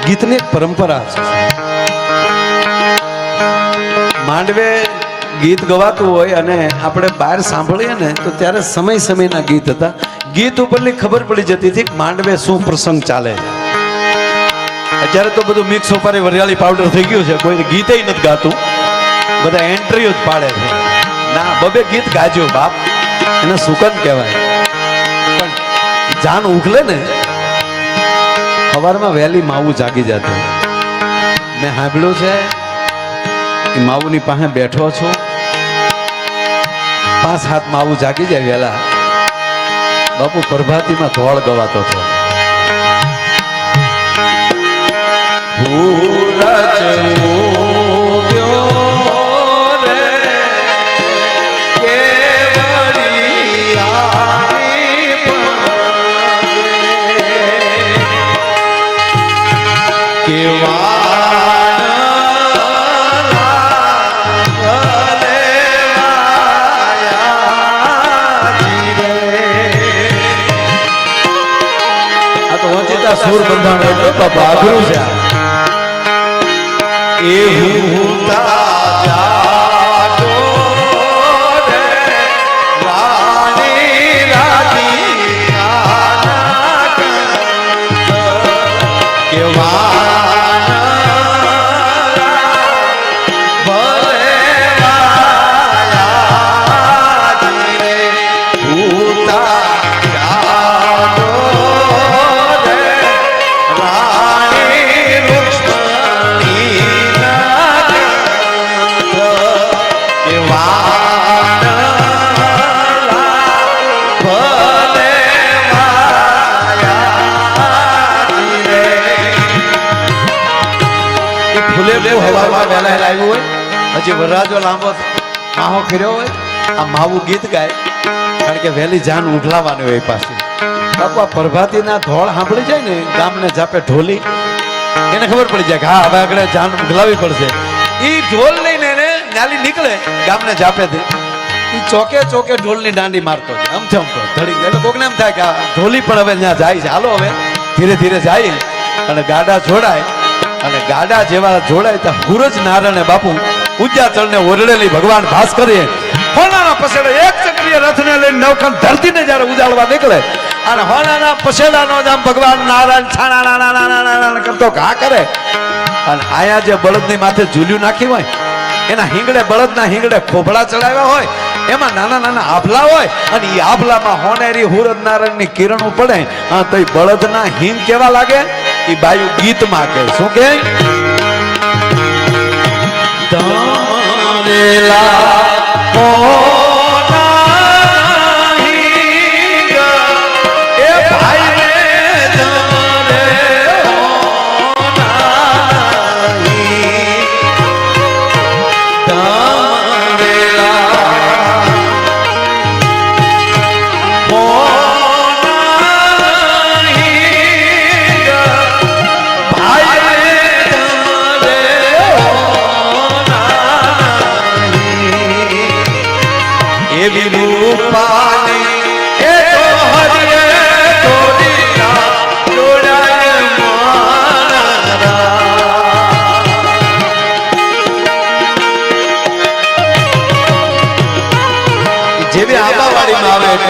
ગીતની એક પરંપરા છે. માંડવે ગીત ગવાતું હોય અને આપણે બહાર સાંભળીએ ને તો ત્યારે સમય સમયના ગીત હતા. ગીત ઉપરની ખબર પડી જતી હતી કે માંડવે શું પ્રસંગ ચાલે. અત્યારે તો બધું મિક્સ ઓપારી વરિયાળી પાવડર થઈ ગયું છે, કોઈ ગીતે નથી ગાતું, બધા એન્ટ્રીઓ જ પાડે છે. ના, બબે ગીત ગાજો બાપ, એને સુકન કહેવાય. પણ જાન ઉખલે ને સવારમાં વહેલી માવું જાગી જતું. મેં સાંભળ્યું છે એ માવુની પાસે બેઠો છું, 5-7 માવું જાગી જાય વહેલા. બાપુ પ્રભાતીમાં ધોળ ગવાતો હતો. સુર બંધાણ એટલે બાપા આઘરું છે. એવું તાજો રે રાણી રાજી આના કેવા હજી વરરાજો લાંબો માહો કર્યો હોય, આ માવું ગીત ગાય, કારણ કે વહેલી જાન ઉઠલાવાની હોય પાછી. બાપા પ્રભાતીના ધોળ સાંભળી જાય ને ગામને જાપે ઢોલી, એને ખબર પડી જાય કે હા હવે આગળ જાન ઉઠલાવી પડશે. એ ઢોલ લઈને એને નાલી નીકળે ગામને જાપેથી, એ ચોકે ચોકે ઢોલની દાંડી મારતો છે આમ થમ ધડી. એટલે કોકને એમ થાય કે આ ઢોલી પણ હવે ત્યાં જાય છે, હાલો હવે ધીરે ધીરે જાય અને ગાડા જોડાય. અને ગાડા જેવા જોડાય તો સૂરજ નારાયણે બાપુ ઉજ્જાચળને ઓરડેલી ભગવાન ભાસ કરીએ હોનાના પસેડે એક ચક્રીય રથને લઈને નવખંડ ધરતીને જ્યારે ઉજાળવા નીકળે અને હોનાના પસેડાનો જ આમ ભગવાન નારાયણ છાણા કરતો ઘા કરે. અને આયા જે બળદની માથે ઝૂલ્યું નાખ્યું હોય એના હિંગડે બળદના હિંગડે ખોભળા ચડાવ્યા હોય, એમાં નાના નાના આભલા હોય અને એ આભલામાં હોનેરી સૂરજ નારાયણની કિરણો પડે તો એ બળદના હિંગ કેવા લાગે એ બાયુ ગીતમાં કે શું કે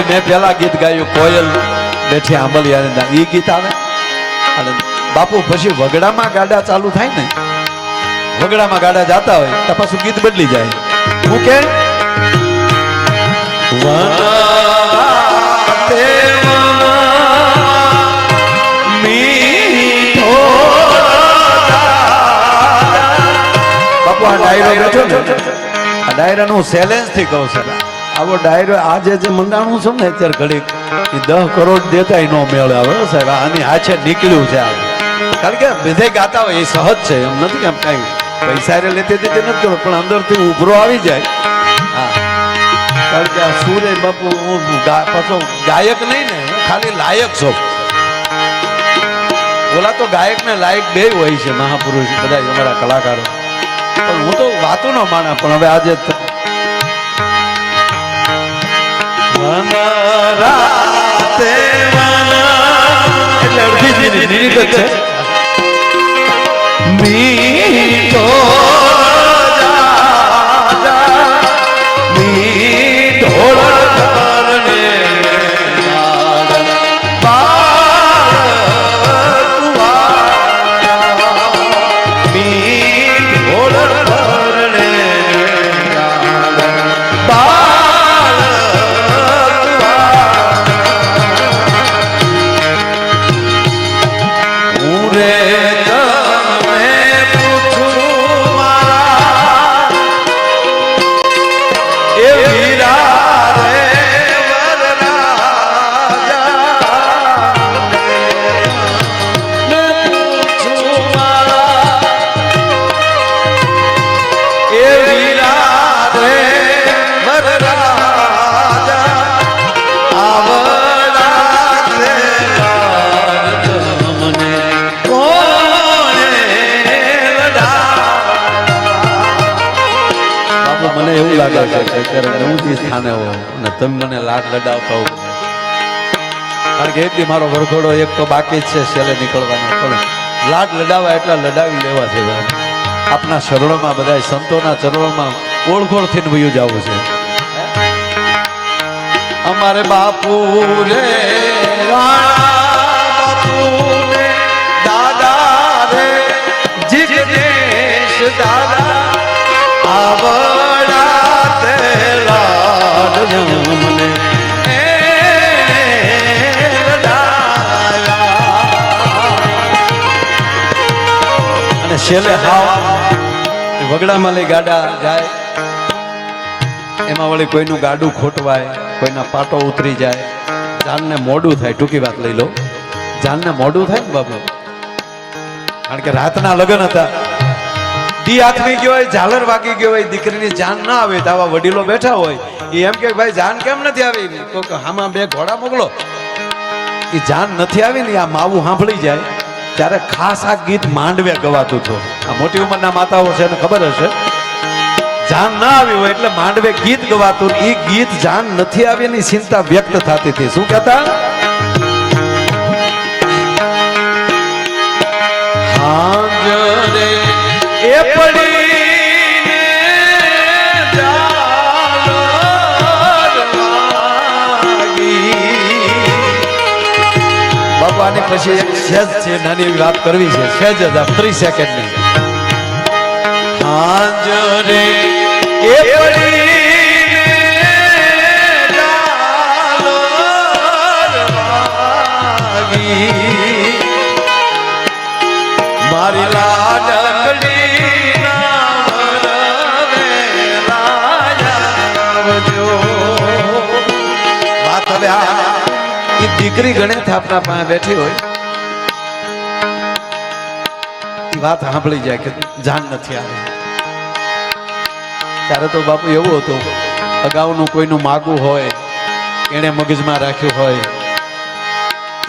મેં પેલા ગીત ગાયું કોયલ બેઠી આંબલિયા, એ ગીત આવે. અને બાપુ પછી વગડામાં ગાડા ચાલુ થાય ને, વગડામાં ગાડા જાતા હોય તો પાછું ગીત બદલી જાય. હું કે બાપુ આ ડાયરો બેઠો ને, આ ડાયરાનું સેલેન્સ થી કહું છું. આવો ડાયરો આજે જે મંડાણું છે ને અત્યારે ઘડીક એ 10 કરોડ દેતા નો મેળ આવે સાહેબ. આની હાથે નીકળ્યું છે આ, કારણ કે બધે ગાતા હોય એ સહજ છે, એમ નથી કે કઈ પૈસા લેતી નથી કરતો, પણ અંદરથી ઉભરો આવી જાય. હા, કારણ કે આ સૂર્ય બાપુ પાછો ગાયક નહીં ને, હું ખાલી લાયક છું. ઓલા તો ગાયક ને લાયક બે હોય છે મહાપુરુષ બધા અમારા કલાકારો, પણ હું તો વાતો ન માના. પણ હવે આજે એટલે અડધી નિરીત છે. મીઠો મને એવું લાગે છે કે અત્યારે ઊંચી સ્થાને હો અને તમે મને લાડ લડાવતા હો, કારણ કે એટલી મારો વરઘોડો એક તો બાકી જ છે છેલ્લે નીકળવાનો, પણ લાડ લડાવવા એટલા લડાવી લેવા છે. આપના ચરણોમાં બધા સંતોના ચરણોમાં ઓળખોળ થઈને વયું જવું છે. અમારે બાપુ રે બાપુ રે દાદા રે જિગ્નેશ દાદા આવડા તે લાડ મને અને છેલ્લે હાવ વગડામાં લઈ ગાડા જાય, એમાં વળી કોઈનું ગાડું ખોટવાય, કોઈના પાટો ઉતરી જાય, જાનને મોડું થાય. ટૂંકી વાત લઈ લો, જાનને મોડું થાય ને બાબુ, કારણ કે રાતના લગ્ન હતા, દી હાથમી ગયો હોય, ઝાલર વાગી ગયો હોય, દીકરીની જાન ના આવે તો આવા વડીલો બેઠા હોય, એ એમ કે ભાઈ જાન કેમ નથી આવી? તો આમાં બે ઘોડા મોકલો. એ જાન નથી આવી ને આ માવું સાંભળી જાય ત્યારે ખાસ આ ગીત માંડવે ગવાતું હતું. આ મોટી ઉંમરના માતાઓ છે એને ખબર હશે, જાન ના આવી હોય એટલે માંડવે ગીત ગવાતું. એ ગીત જાન નથી આવી એની ચિંતા વ્યક્ત થતી હતી. શું કહેતા? હાંજરે એ પડીને ઝાલર વાગી. બાપાની પછી એક સહેજ છે, નાની એવી વાત કરવી છે, સહેજ જ 30 સેકન્ડની. હાંજરે એ પડીને ઝાલર વાગી, મારી લાડકડી વાત. હવે આ દીકરી ગણે થાપના પાસે બેઠી હોય, એ વાત સાંભળી જાય કે જાન નથી આવે, ત્યારે તો બાપુ એવું હતું, અગાઉનું કોઈનું માગું હોય, એને મગજમાં રાખ્યું હોય,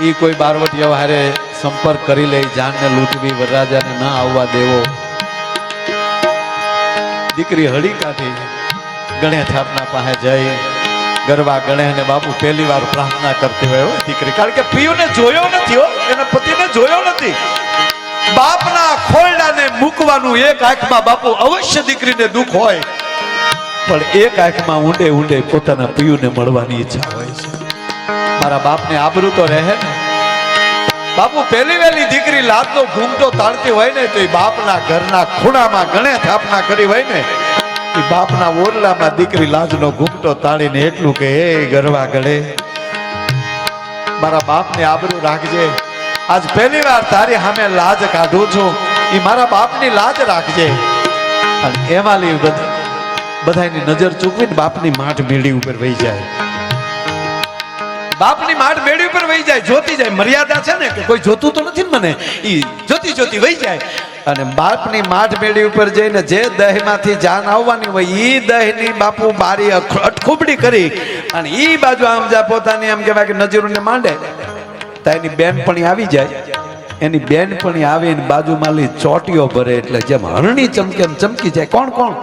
એ કોઈ બારવટ વ્યવહારે સંપર્ક કરી લે, જાનને લૂંટવી, વરરાજાને ના આવવા દેવો. દીકરી હળી કાઢી ગણે થાપના પાસે જઈ ગરબા ગણે અને બાપુ પહેલી વાર પ્રાર્થના કરતી હોય દીકરી, કારણ કે પિયુને જોયો નથી હો, એના પતિને જોયો નથી. બાપના ખોરડાને મૂકવાનું એક આંખમાં બાપુ અવશ્ય દીકરીને દુઃખ હોય, પણ એક આંખમાં ઊંડે ઊંડે પોતાના પિયુને મળવાની ઈચ્છા હોય છે. મારા બાપને આબરૂ તો રહે ને બાપુ. પહેલી વહેલી દીકરી લાદનો ઘૂમટો તાળતી હોય ને તો એ બાપના ઘરના ખૂણામાં ગણે થાપના કરી હોય ને, એ બાપના ઓરલામાં દીકરી લાજનો ઘૂમટો તાળીને એટલું કે એ ગરવા ગળે મારા બાપને આબરૂ રાખજે, આજ પહેલી વાર તારી સામે લાજ કાઢું છું, એ મારા બાપની લાજ રાખજે. અને એમાં લી બધાની નજર ચૂકવીને બાપની માઠ મેળી ઉપર વહી જાય, બાપની માઠ મેળી ઉપર વહી જાય, જોતી જાય. મર્યાદા છે ને કે કોઈ જોતું તો નથી ને મને, ઈ જોતી જોતી વહી જાય. અને બાપની માઠ મેળી ઉપર જઈને જે દહીંમાંથી જાન આવવાની હોય ઈ દહીંની બાપુ બારી અટખૂબડી કરી અને ઈ બાજુ આમ જા પોતાની આમ કહેવાય કે નજરોને માંડે, તો એની બેનપણી આવી જાય. એની બેનપણી આવીને બાજુમાં લી ચોટીઓ ભરે, એટલે જેમ હરણી ચમકે એમ ચમકી જાય. કોણ કોણ?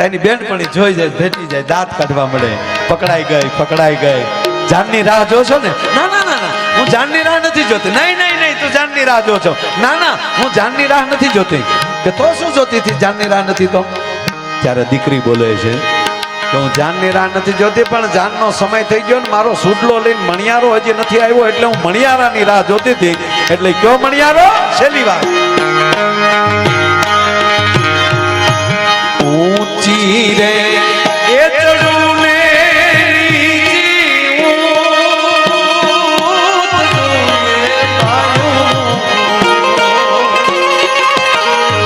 એની બેનપણી જોઈ જાય, ભેટી જાય, દાંત કાઢવા મળે, પકડાઈ ગઈ. જાનની રાહ જોશો ને? ના ના ના ના, હું જાનની રાહ નથી જોતી. નહીં નહીં નહીં, તું જાનની રાહ જો છો. ના ના, હું જાનની રાહ નથી જોતી. કે તો શું જોતી હતી? જાનની રાહ નથી તો? ત્યારે દીકરી બોલે છે કે હું જાનની રાહ નથી જોતી, પણ જાનનો સમય થઈ ગયો ને મારો સુડલો લઈને મણિયારો હજી નથી આવ્યો, એટલે હું મણિયારાની રાહ જોતી હતી. એટલે કયો મણિયારો? છેલ્લી વાત. ઊંચી રે એ ચડું ને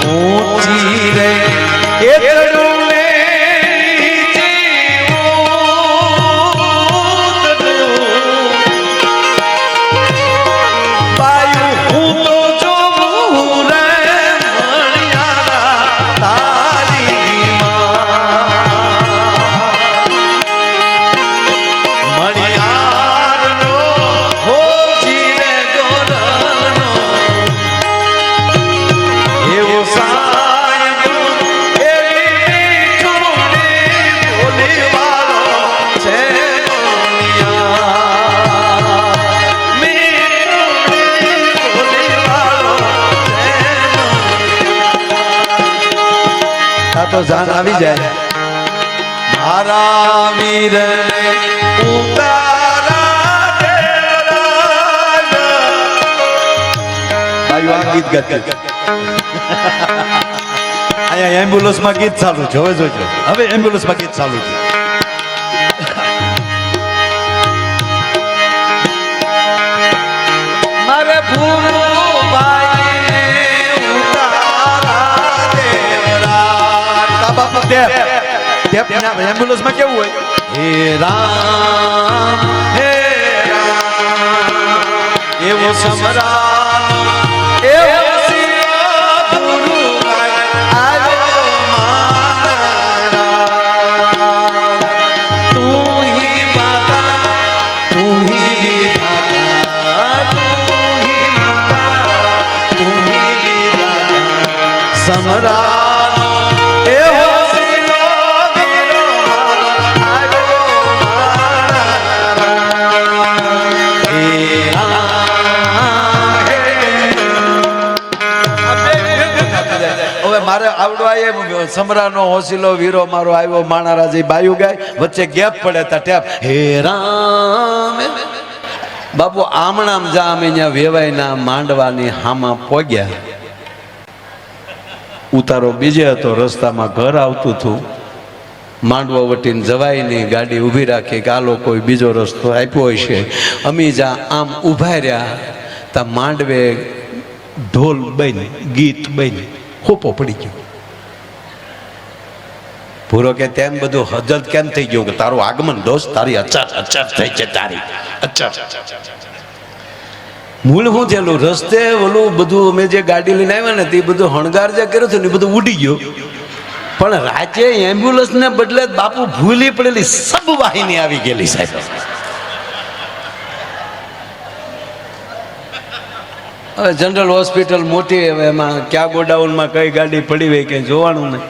ઊંચી રે એ ચડું ને તો જાન આવી જાય. મારા વીર આ ગીત ગાતી અહીંયા એમ્બ્યુલન્સ માં ગીત ચાલુ છે. હવે જોજો, હવે એમ્બ્યુલન્સ માં ગીત ચાલુ છે. મારે એમ્બ્યુલન્સ માં કેવું હોય? હે રામ હે રામ એવો સમરા એવો સમરા મારે આવડવા સમરાનો હોસીલો વીરો મારો આવ્યો માણારાજી બાયુ ગાય વચ્ચે ગેપ પડે તા ટેપ હે રામ. બાપુ આમણામ જા અમે ત્યાં વેવાયના માંડવાની હામાં પોગ્યા. ઉતારો બીજે હતો, રસ્તામાં ઘર આવતું હતું. માંડવો વટીને જવાય નહીં, ગાડી ઊભી રાખી કે આ લોકો બીજો રસ્તો આપ્યો હશે. અમે જ્યાં આમ ઊભા રહ્યા તા માંડવે ઢોલ બની ગીત બની ખોપો પડી ગયો. પૂરો કે તેમ બધું હજલ કેમ થઈ ગયું? કે તારું આગમન દોસ્ત, તારી અચાર અચાર થઈ છે, તારી અચાર. મૂળ શું થયેલું? રસ્તે ઓલું બધું અમે જે ગાડી લઈને આવ્યા ને તે બધું હણગાર જે કર્યું હતું ને બધું ઉડી ગયું. પણ રાતે એમ્બ્યુલન્સ ને બદલે બાપુ ભૂલી પડેલી સબ વાહિની આવી ગયેલી સાહેબ. હવે જનરલ હોસ્પિટલ મોટી, હવે એમાં ક્યાં ગોડાઉનમાં કઈ ગાડી પડી હોય કંઈ જોવાનું નહીં.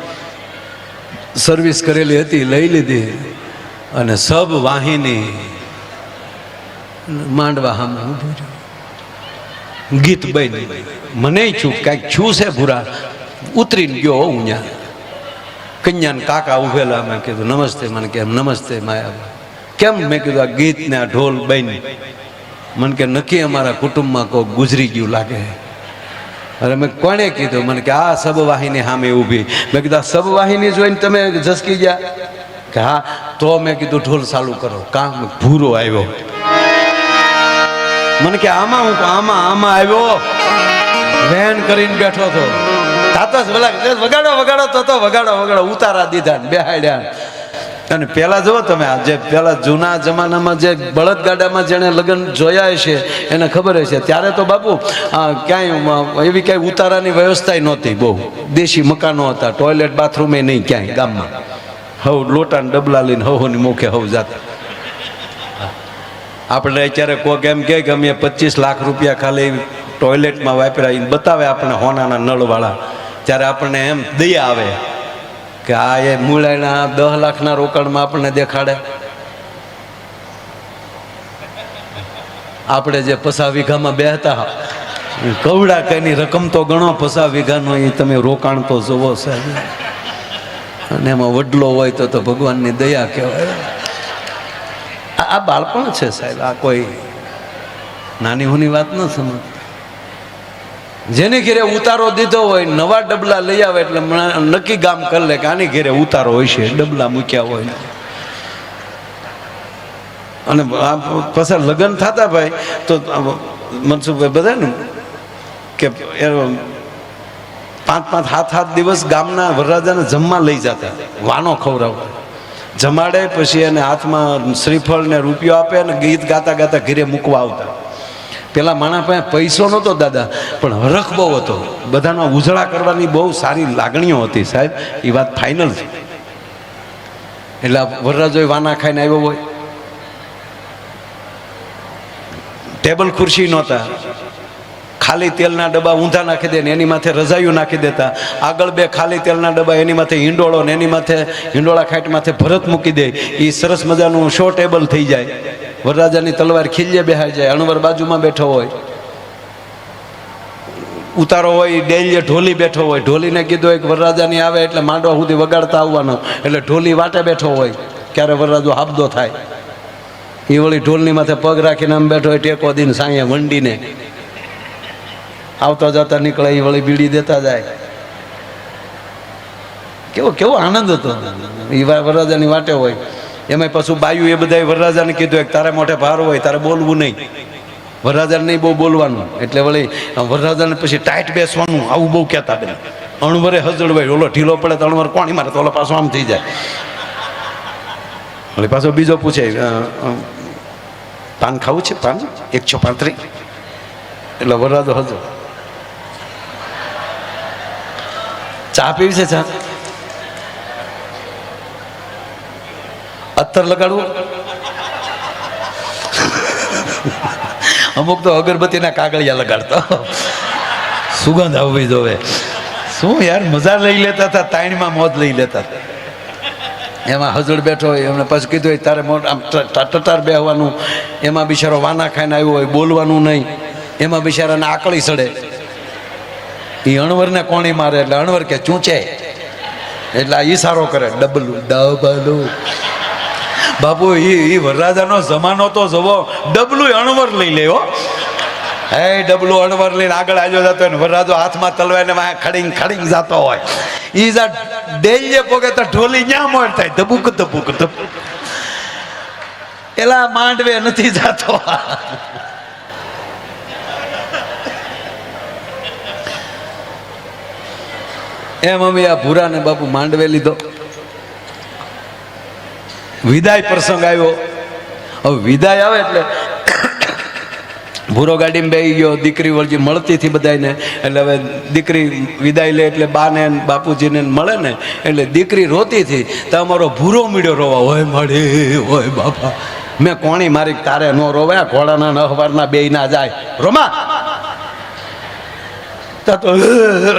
સર્વિસ કરેલી હતી, લઈ લીધી અને સબ વાહિની માંડવા સામે ઊભું રહ્યું. ગીત બની મને છું કાંઈક છું છે ભૂરા. ઉતરીને ગયો હું ત્યાં કન્યાને કાકા ઉભેલા. મેં કીધું નમસ્તે. મને કેમ નમસ્તે માયા કેમ? મેં કીધું આ ગીત ને આ ઢોલ બની. મને કે નક્કી અમારા કુટુંબમાં કોઈ ગુજરી ગયું લાગે. અરે મેં કોણે કીધું? મને કે આ સબ વાહિની સામે ઊભી. મેં કીધું આ સબ વાહિની જોઈને તમે ઝસકી ગયા? કે હા. તો મેં કીધું ઢોલ ચાલુ કરો. કામ ભૂરો આવ્યો. મને કે આમાં હું આમાં આમાં આવ્યો. વેન કરીને બેઠો હતો. તાતો વગાડો વગાડો તો વગાડો વગાડો ઉતારા દીધા ને બેહાડ્યા. અને પેલા જુઓ તમે, જે પેલા જૂના જમાનામાં જે બળદગાડામાં જેને લગ્ન જોયા હશે એને ખબર હશે. ત્યારે તો બાપુ ક્યાંય એવી ક્યાંય ઉતારાની વ્યવસ્થા નહોતી. બહુ દેશી મકાનો હતા, ટોયલેટ બાથરૂમે નહીં ક્યાંય ગામમાં. હવ લોટાને ડબલા લઈને હવની મુખે હવ જાતા. આપણે અત્યારે કોક એમ કે અમે 25 લાખ રૂપિયા ખાલી ટોયલેટમાં વાપર્યા બતાવે આપણે હોનાના નળવાળા. ત્યારે આપણને એમ દયા આવે કે આ એ મૂળાના 10 લાખના રોકાણમાં આપણને દેખાડે. આપણે જે 50 વીઘામાં બેહતા કવડા કઈની રકમ તો ગણો 50 વીઘાનો, એ તમે રોકાણ તો જોવો સાહેબ. અને એમાં વડલો હોય તો ભગવાનની દયા કહેવાય. આ બાળપણ છે સાહેબ, આ કોઈ નાની હોની વાત ન સમજ. જેને ઘેરે ઉતારો દીધો હોય, નવા ડબલા લઈ આવે એટલે નક્કી ગામ કરી લે કે આની ઘેરે ઉતારો હોય છે, ડબલા મૂક્યા હોય. અને પાછા લગ્ન થતા ભાઈ તો મનસુખભાઈ બધા ને કે 5-5 7 દિવસ ગામના વરરાજાને જમવા લઈ જતા, વાનો ખવડાવતા, જમાડે પછી એને હાથમાં શ્રીફળ ને રૂપિયો આપે અને ગીત ગાતા ગાતા ઘરે મૂકવા આવતા. પેલા માણસ પાસે પૈસો નહોતો દાદા, પણ હરખ બહુ હતો, બધાનો ઉજળા કરવાની બહુ સારી લાગણીઓ હતી સાહેબ. એ વાત ફાઇનલ છે. એટલે વરરાજો વાના ખાઈને આવ્યો હોય, ટેબલ ખુરશી નહોતા, ખાલી તેલના ડબ્બા ઊંધા નાખી દે ને એની માથે રજાયું નાખી દેતા, આગળ 2 ખાલી તેલના ડબ્બા, એની માથે હિંડોળો ને એની માથે હિંડોળા ખાટ માથે ભરત મૂકી દે. એ સરસ મજાનું શો ટેબલ થઈ જાય. વરરાજાની તલવાર ખીલ્લે બેહાઈ જાય, અણવર બાજુમાં બેઠો હોય, ઉતારો હોય ડેલીએ ઢોલી બેઠો હોય. ઢોલીને કીધું હોય કે વરરાજાની આવે એટલે માંડવા સુધી વગાડતા આવવાનો, એટલે ઢોલી વાટે બેઠો હોય, ક્યારે વરરાજો હાબદો થાય. એ વળી ઢોલની માથે પગ રાખીને આમ બેઠો હોય, ટેકો દીને સાંયે વંડીને આવતા જતા નીકળે, એ વળી બીડી દેતા જાય. કેવો આનંદ હતો. એ વરરાજાની વાટે હોય. એમાં પાછું બાયું એ બધા વરરાજાને કીધું કે તારે મોઢે ભાર હોય, તારે બોલવું નહીં, વરરાજાને નહીં બહુ બોલવાનું. એટલે વળી વરરાજાને પછી ટાઈટ બેસવાનું, આવું બહુ કહેતા બેન. અણવરે હજળવાય, ઓલો ઢીલો પડે તો અણવર કોણી મારે તો ઓલો પાછો આમ થઈ જાય. એટલે પાછો બીજો પૂછે પાન ખાવું છે, પાન 135. એટલે વરરાજો હજળ. ચા પીવી છે, ચા અત્તર લગાડવું. અમુક તો અગરબત્તીના કાગળિયા લગાડતો, સુગંધ આવવી જોવે. શું યાર મજા લઈ લેતા હતા, તાણીમાં મોજ લઈ લેતા હતા. એમાં હજળ બેઠો હોય, એમને પછી કીધું હોય તારે આમ ટટાર બેહવાનું. એમાં બિચારો વાના ખાઈને આવ્યો હોય, બોલવાનું નહીં. એમાં બિચારાને આકળી સડે. એ અણવરને કોણી મારે એટલે અણવર કે ચૂંચે, એટલે આ ઈશારો કરે, ડબલું ડબલું. બાપુ એ વરરાજાનો જમાનો તો જવો, ડબલું અણવર લઈ લેવો. હે ડબલું અણવર લઈને આગળ આવ્યો જતો હોય ને વરરાજો હાથમાં તલવાઈને વાંહે ખડીંગ ખડીંગ જતો હોય. ઈ જા ડેલીએ પોગે તો ઢોલી ન્યા મોર થાય, ધબુક ધબુક ધબુક. એલા માંડવે નથી જાતો. એમ અમે આ ભૂરાને બાપુ માંડવે લીધો. વિદાય પ્રસંગ આવ્યો. હવે વિદાય આવે એટલે ભૂરો ગાડીમાં બેસી ગયો, દીકરી વળજી મળતી હતી બધાને. એટલે હવે દીકરી વિદાય લે એટલે બાને બાપુજીને મળે ને, એટલે દીકરી રોતી હતી તો અમારો ભૂરો મીડ્યો રોવા, હોય મળી હોય બાપા. મેં કોણી મારી તારે નો રોવે, ઘોડાના નહવારના બે ના જાય, રોમા તો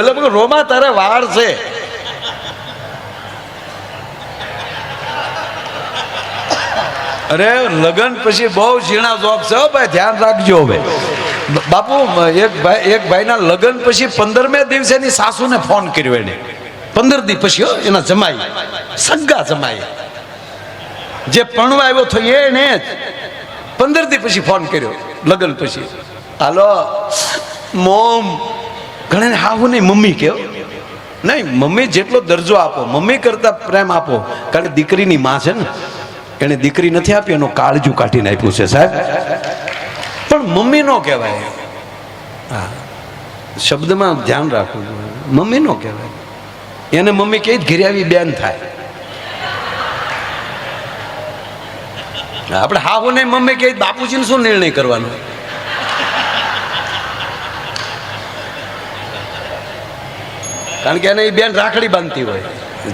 એટલે રોમા તારે વાર છે. અરે લગ્ન પછી બહુ ઝીણા જોક છે ભાઈ, ધ્યાન રાખજો. હવે બાપુ એક ભાઈના લગ્ન પછી 15મે દિવસે એની સાસુને ફોન કર્યો. એને 15 દિવસ પછી એના જમાઈ, સગા જમાઈ જે પરણવા આવ્યો થયો એને જ 15 દિવસ પછી ફોન કર્યો લગ્ન પછી. હાલો મોમ, ઘણા હાહુ નહીં મમ્મી કેવો નહીં, મમ્મી જેટલો દરજ્જો આપો, મમ્મી કરતા પ્રેમ આપો. કારણ કે દીકરીની માં છે ને, એને દીકરી નથી આપી, એનું કાળજું કાઢીને આપ્યું છે સાહેબ. પણ મમ્મી નો કહેવાય. હા, શબ્દમાં ધ્યાન રાખવું જોઈએ. મમ્મી નો કહેવાય. એને મમ્મી કઈ ઘરે આવી બેન થાય. આપણે હાહુ ને મમ્મી કઈ બાપુજીને શું નિર્ણય કરવાનો? કારણ કે એને એ બેન રાખડી બાંધતી હોય.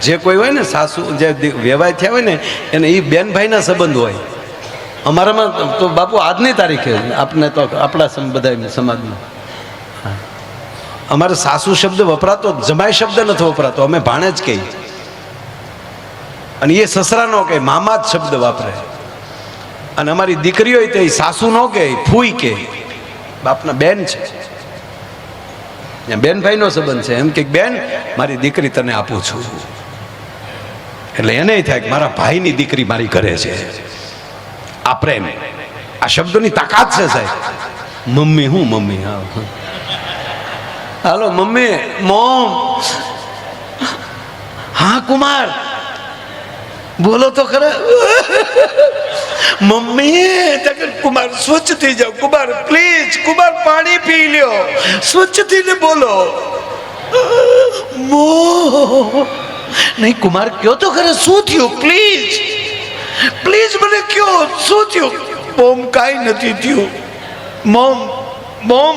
જે કોઈ હોય ને સાસુ જે વ્યવહાર થયા હોય ને એને એ બેન ભાઈના સંબંધ હોય. અમારામાં તો બાપુ આજની તારીખે આપણે તો આપણા બધા સમાજમાં અમારે સાસુ શબ્દ વપરાતો, જમાઈ શબ્દ નથી વપરાતો. અમે ભાણે જ કહીએ. અને એ સસરા નો કહે, મામા જ શબ્દ વાપરે. અને અમારી દીકરી હોય તે સાસુ ન કે ફૂઈ કે બાપના બેન છે, બેન ભાઈનો સંબંધ છે. એમ કે બેન મારી દીકરી તને આપું છું. એટલે એને થાય કે મારા ભાઈની દીકરી મારી ઘરે છે. આ પ્રેમ, આ શબ્દોની તાકાત છે સાહેબ. મમ્મી હું મમ્મી, હા હાલો મમ્મી, મોમ, હા કુમાર બોલો તો ખરા. મમ્મી કુમાર સ્વચ્છ થઈ જાઓ, કુમાર પ્લીઝ, કુમાર પાણી પી લ્યો, સ્વચ્છ થઈને બોલો. મો નહીં કુમાર કયો તો ખરા શું થયું, પ્લીઝ પ્લીઝ મને કયો શું થયું. મોમ કાંઈ નથી થયું. Mom mom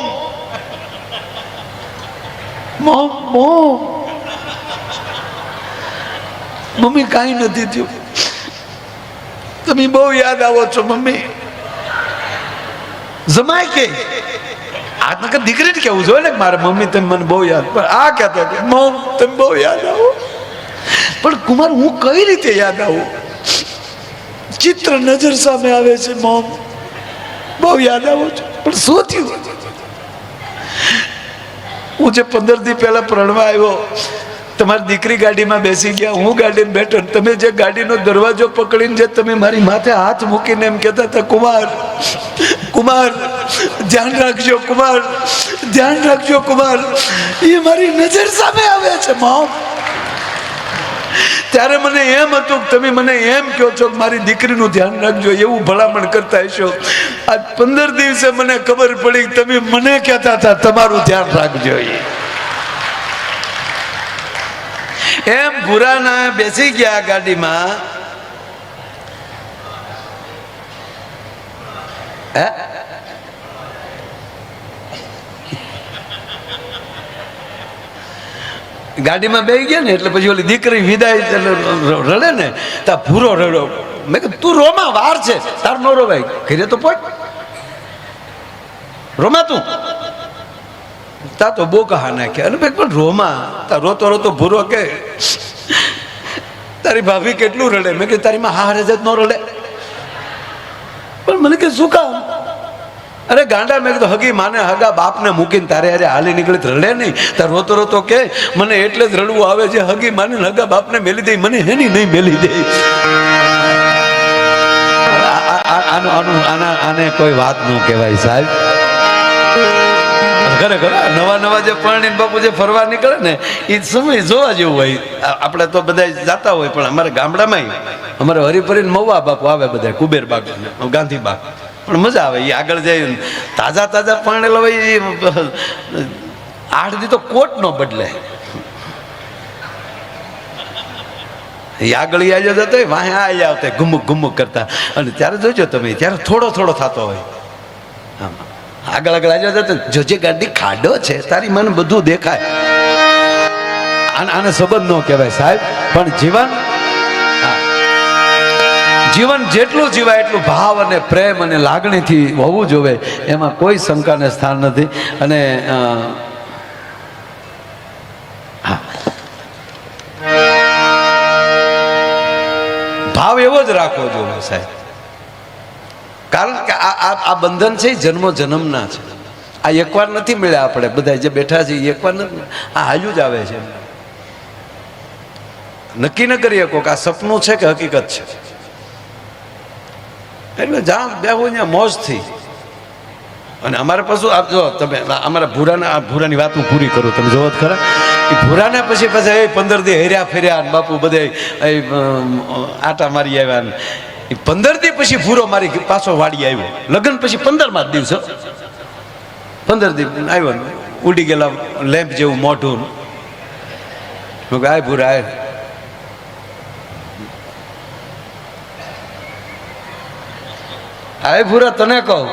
mom mom mummy કાંઈ નથી થયું. તમે બહુ યાદ આવો છો મમ્મી. જમાય કે આ નકર દીકરીને કેવું જોઈએ ને મારે મમ્મી તમે મને બહુ યાદ, પણ આ કહેતો કે મોમ તમે બહુ યાદ આવો. પણ કુમાર હું કઈ રીતે યાદ આવું? ચિત્ર નજર સામે આવે છે. મોમ બહુ યાદ આવો છો, પણ શું થયું? હું જે 15 દી પહેલા પ્રણવા આવ્યો, તમારી દીકરી ગાડીમાં બેસી ગયા, હું ગાડીમાં બેઠો, તમે જે ગાડીનો દરવાજો પકડીને જે તમે મારી માથે હાથ મૂકીને એમ કહેતા હતા કુમાર કુમાર ધ્યાન રાખજો, કુમાર ધ્યાન રાખજો, કુમાર, એ મારી નજર સામે આવે છે. મોમ ત્યારે મને એમ હતું કે તમે મને એમ કહો છો કે મારી દીકરીનું ધ્યાન રાખજો, એવું ભલામણ કરતા હશો. આજ 15 દિવસે મને ખબર પડી કે તમે મને કહેતા હતા તમારું ધ્યાન રાખજો. એમ ભૂરાના બેસી ગયા ગાડીમાં. ગાડીમાં બેસી ગયા ને એટલે પછી ઓલી દીકરી વિદાય રડે ને તા ભૂરો રડ્યો. મેં કીધું તું રોમાં, વાર છે તાર નો રોવાય, ઘરે તો પહોંચ, રોમા તું તા તો બહુ કહા નાખ્યા. અને પણ રોમા તા રોતો રોતો ભૂરો કે તારી ભાભી કેટલું રડે. મેં કીધું તારી માં હારે જ ન રડે. પણ મને કે શું કામ? અરે ગાંડા, મેં કીધું હગી માને હગા બાપને મૂકીને તારે અરે હાલી નીકળી રડે નહીં. તાર રોતો રોતો કે મને એટલે જ રડવું આવે છે, હગી માને હગા બાપને મેલી દે, મને હેની નહીં મેલી દે. આને કોઈ વાત ન કહેવાય સાહેબ. ખરેખર નવા નવા જે પરણીને બાપુ જે ફરવા નીકળે ને એ સમય જોવા જેવું હોય. આપણે તો બધા જતા હોય, પણ અમારે ગામડામાં અમારે હરિફરીને મવા બાપુ આવે બધા, કુબેરબાગ ગાંધીબાગ, પણ મજા આવે. એ આગળ જાય તાજા તાજા પરણેલો હોય, એ 8 દી તો કોટ નો બદલે. એ આગળ આવી જતા હોય, વાહે આવી આવતા ઘુમુક ઘુમુક કરતા. અને ત્યારે જોજો તમે, ત્યારે થોડો થોડો થતો હોય. આમાં આગળ આગળ આવી જતા જોજે ગાડી ખાડો છે, તારી મને બધું દેખાય. આને સંબંધ ન કહેવાય સાહેબ. પણ જીવન, જીવન જેટલું જીવાય એટલું ભાવ અને પ્રેમ અને લાગણીથી હોવું જોઈએ, એમાં કોઈ શંકાને સ્થાન નથી. અને ભાવ એવો જ રાખવો જોઈએ સાહેબ. કારણ કે આ બંધન છે જન્મો જન્મના છે. આ એકવાર નથી મળ્યા. આપણે બધા જે બેઠા છીએ એકવાર નથી, આ હાલ્યું જ આવે છે. નક્કી ન કરી શકો કે આ સપનું છે કે હકીકત છે. એટલે જ્યાં બેહું ત્યાં મોજથી. અને અમારે પાછું આપ જો તમે અમારા ભૂરાની વાત હું પૂરી કરું, તમે જોવો જ ખરા. એ ભૂરાને પછી 15 દી હેર્યા ફેર્યા, બાપુ બધા આટા મારી આવ્યા. એ 15 દી પછી ભૂરો મારી પાછો વાડી આવ્યો. લગ્ન પછી 15મા દિવસે 15 દી આવ્યો, ઉડી ગયેલા લેમ્પ જેવું મોઢું. આય ભૂરા આય. આય ભૂરા તને કહું,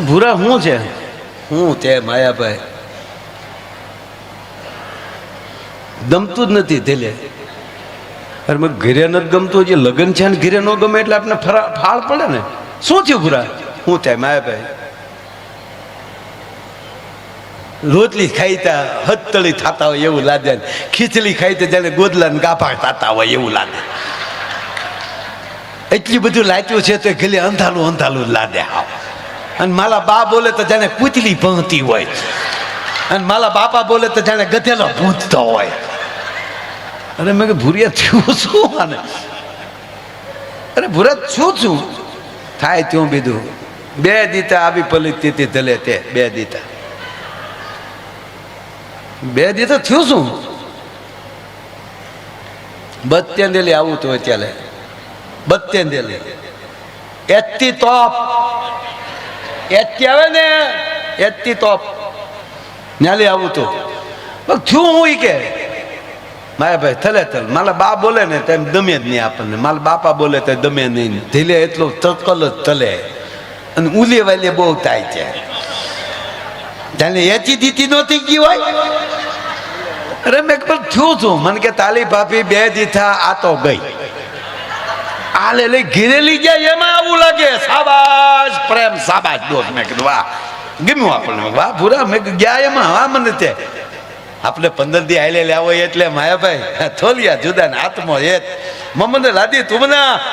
ભૂરા શું છે? હું તે માયાભાઈ ગમતું જ નથી. ધીલે અરે મેં ઘરે નથી ગમતું, જે લગ્ન છે ને ઘરે ન ગમે એટલે આપણે ફાળ પડે ને. શું થયું ભૂરા? હું થાય માયાભાઈ રોટલી ખાઈ તા હથતળી થતા હોય એવું લાગે, ખીચડી ખાઈ તો જાણે ગોદલા ને ગાભા થતા હોય એવું લાગે. એટલી બધું લાચ્યું છે તો ગલે અંધાલું અંધાલું લાગે હાવ. અને મારા બા બોલે તો જાણે પૂતલી પહોંચતી હોય, અને મારા બાપા બોલે તો જાણે ગધેલો ભૂંચતો હોય. અરે મેં ભૂરિયા થયું શું આને? અરે ભૂરા શું થાય ત્યું બીજું. બે દીતા આવી પલિત ધલે તે બે દીતા થયું શું? બત્તેંદેલી આવું તો ચાલે. બત્તેંદેલી એતી તોપ એતી આવે ને, એતી તોપ ન્યાલી આવું તો થયું. હું કે મારા ભાઈ થલે થલ મારા બા બોલે ને તેમ દમે જ નહીં આપણને, મારા બાપા બોલે તો દમે નહીં. ધીલે એટલો તકલ જ તલે અને ઉલી વાલી બહુ થાય છે. જાણે એચી દીતી નહોતી ગઈ હોય. અરે મેં પણ થયું છું. મને કે તાલી ભાભી બે દીધા આ તો ગઈ આ લે લઈ ઘીરે લઈ જાય એમાં આવું લાગે. શાબાશ પ્રેમ શાબાશ દોસ્ત. મેં કીધું વાહ ગમ્યું આપણને. વાહ ભૂરા મેં ગયા એમાં. હા મને તે આપણે 15 દી આયલે લાવો એટલે માયાભાઈ થોલિયા જુદા ને આત્મો એક મમ્મને લાદી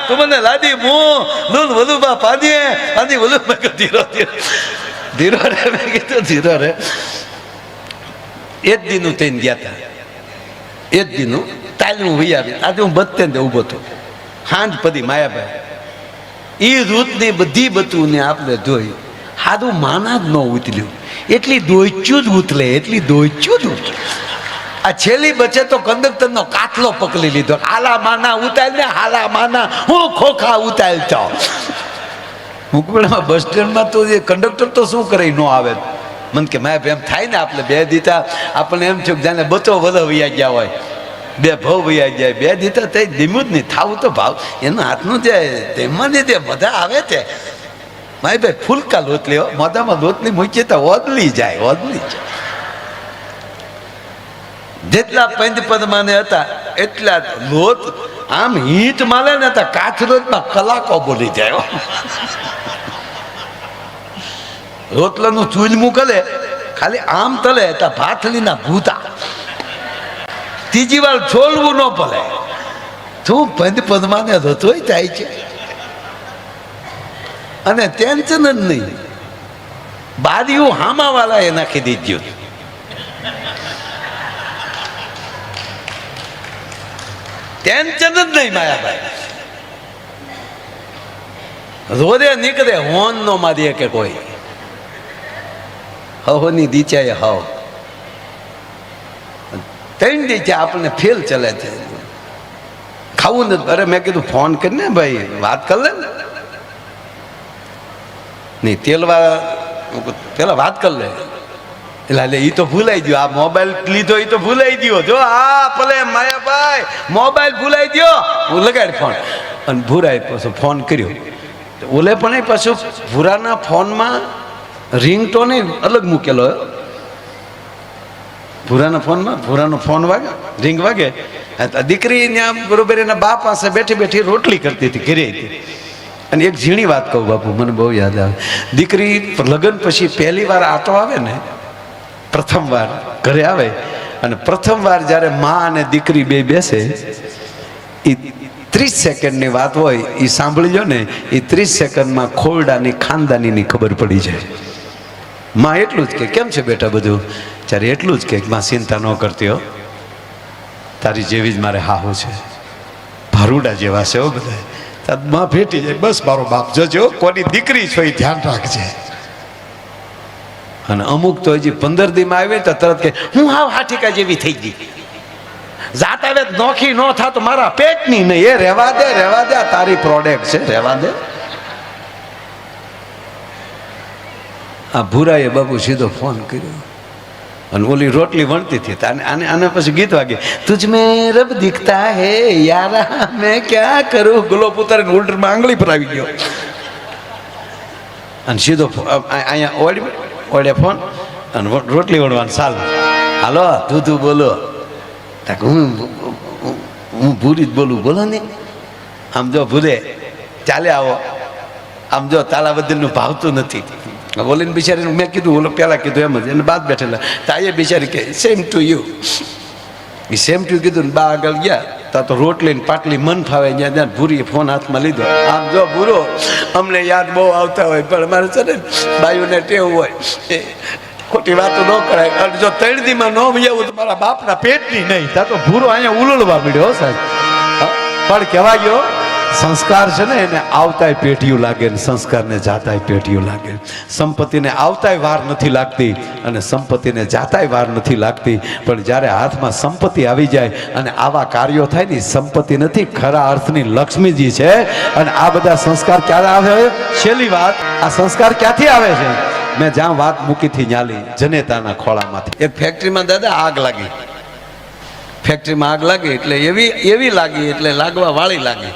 તુમને લાદી હું દૂધ વલુબા પાદીએ આદી વલુ મેં કીધું ધીરો રે મેં કીધું ધીરો રે. એક દીનું થઈને ગયા હતા. એક દીનું તાલીમ વહી આવી. આજે હું બધતે ને ઊભો હતો હાંજ પદી માયાભાઈ એ રૂતની બધી બતું ને આપણે જોઈ. હાદું માના જ ન ઉતર્યું. એટલી દોચ્યું જ ઉતલે, એટલી દોચ્યું જ ઉતલે. આ છેલ્લી બચે તો કંડક્ટરનો કાટલો પકડી લીધો. હાલા માના ઉતાર ને હાલા માના હું ખોખા ઉતારતો. મુકબેડામાં બસ સ્ટેન્ડમાં તો એ કંડક્ટર તો શું કરે ન આવે. મને કે માય એમ થાય ને આપણે બે દીતા આપણને એમ થયું જાણે બચો વધ વૈયા ગયા હોય, બે ભાવ વૈયા જાય. બે દીતા તે ધીમું જ નહીં થાવું તો ભાવ એનો હાથનું જાય તેમાં જે બધા આવે તે મારી ભાઈ ફૂલકા લોટલી મોઢામાં લોટલી મૂકીએ તો ઓદલી જાય. જેટલા પંચ પદમાને હતા એટલા લોટ આમ હીટ માલે ને તો કાચરોજમાં કલાકો બોલી જાય. રોટલાનું ચૂલ મૂકલે ખાલી આમ તલે તો ભાથલીના ભૂતા ત્રીજી વાર છોડવું ન પડે. શું પંચ પદમાને રસોઈ થાય છે અને ટેન્શન જ નહીં. બારીયું હામાવાળા એ નાખી દીધું. ટેન્શન જ નહીં માયાભાઈ. રોદે નીકળે હોન નો મારીએ કે કોઈ હવની દીચાએ હવ ત્રણ દીચા આપણને ફેલ ચલે છે. ખાવું ને અરે મેં કીધું ફોન કરીને ભાઈ વાત કર લે ને. નહીં તેલવાળા પેલા વાત કરી લે. એટલે એ તો ભૂલાઈ ગયો. આ મોબાઈલ લીધો એ તો ભૂલાઈ ગયો. જો આ ભલે માયાભાઈ મોબાઈલ ભૂલાઈ ગયો. હું લગાડ ફોન અને ભૂરાએ પાછો ફોન કર્યો. ઓલે પણ પાછું ભૂરાના ફોનમાં રિંગટોન અલગ મૂકેલો. ભૂરાના ફોનમાં ભૂરાનો ફોન વાગે રિંગ વાગે. દીકરી ત્યાં બરોબર એના બા પાસે બેઠી બેઠી રોટલી કરતી હતી ઘરે. અને એક ઝીણી વાત કહું બાપુ મને બહુ યાદ આવે. દીકરી લગ્ન પછી પહેલી વાર આટો આવે ને, પ્રથમ વાર ઘરે આવે અને પ્રથમ વાર જ્યારે મા અને દીકરી બે બેસે એ 30 સેકન્ડની વાત હોય એ સાંભળી લો ને. એ 30 સેકન્ડમાં ખોરડાની ખાનદાનીની ખબર પડી જાય. માં એટલું જ કે કેમ છે બેટા બધું? ત્યારે એટલું જ કે માં ચિંતા ન કરતી હો, તારી જેવી જ મારે હાહુ છે, ભારુડા જેવા છે હો બધા. માં ભેટી જાય બસ મારો બાપ જજો કોની દીકરી છો એ ધ્યાન રાખજે. અને અમુક તો હજી 15 દીમાં આવી તો તરત કે હું હાવ હાઠીકા જેવી થઈ ગઈ. જાત આવે નોખી ન થા તો મારા પેટની નહીં. એ રહેવા દે આ તારી પ્રોડક્ટ છે, રહેવા દે. આ ભૂરાએ બાબુ સીધો ફોન કર્યો અને ઓલી રોટલી વણતી હતી. આને પછી ગીત વાગે તુજ મેં રબ દિખતા હે યારા મેં ક્યાં કરું. ગુલાબ ઉતારીને ઉલ્ટરમાં આંગળી પર આવી ગયો અને સીધો અહીંયા ઓળે ફોન અને રોટલી વણવાનું ચાલુ. હાલો તું બોલો. હું હું ભૂરી જ બોલું, બોલો ને. આમ જો ભૂરે ચાલે આવો, આમ જો તાલાબદ્દલનું ભાવતું નથી. બોલીને બિચારીને મેં કીધું, ઓલો પહેલાં કીધું એમ જ, એને બાદ બેઠેલા તાઈએ બિચારી કે સેમ ટુ યુ. એ સેમ ટુ કીધું ને બા આગળ ગયા તા તો રોટલી ને પાટલી મન ફાવે જ્યાં જ્યાં ભૂરીએ ફોન હાથમાં લીધો. આમ જો ભૂરો અમને યાદ બહુ આવતા હોય, પણ અમારે છે ને બાયુને ટેવ હોય, ખોટી વાતો ન કરાય. અને જો 3 દીમાં ન આવું તો મારા બાપના પેટની નહીં. તા તો ભૂરો અહીંયા ઉલળવા મળ્યો સાહેબ. પણ કહેવા ગયો સંસ્કાર છે ને એને આવતાય પેઢીયું લાગે ને સંસ્કારને જાતાય પેઢીયું લાગે. સંપત્તિને આવતાય વાર નથી લાગતી અને સંપત્તિને જાતાય વાર નથી લાગતી. પણ જ્યારે હાથમાં સંપત્તિ આવી જાય અને આવા કાર્યો થાય ને, સંપત્તિ નથી, ખરા અર્થની લક્ષ્મીજી છે. અને આ બધા સંસ્કાર ક્યારે આવે? છેલ્લી વાત, આ સંસ્કાર ક્યાંથી આવે છે? મેં જ્યાં વાત મૂકીથી ન્યાલી જનેતાના ખોળામાંથી. એક ફેક્ટરીમાં દાદા આગ લાગી. ફેક્ટરીમાં આગ લાગી એટલે એવી લાગી, એટલે લાગવા વાળી લાગી.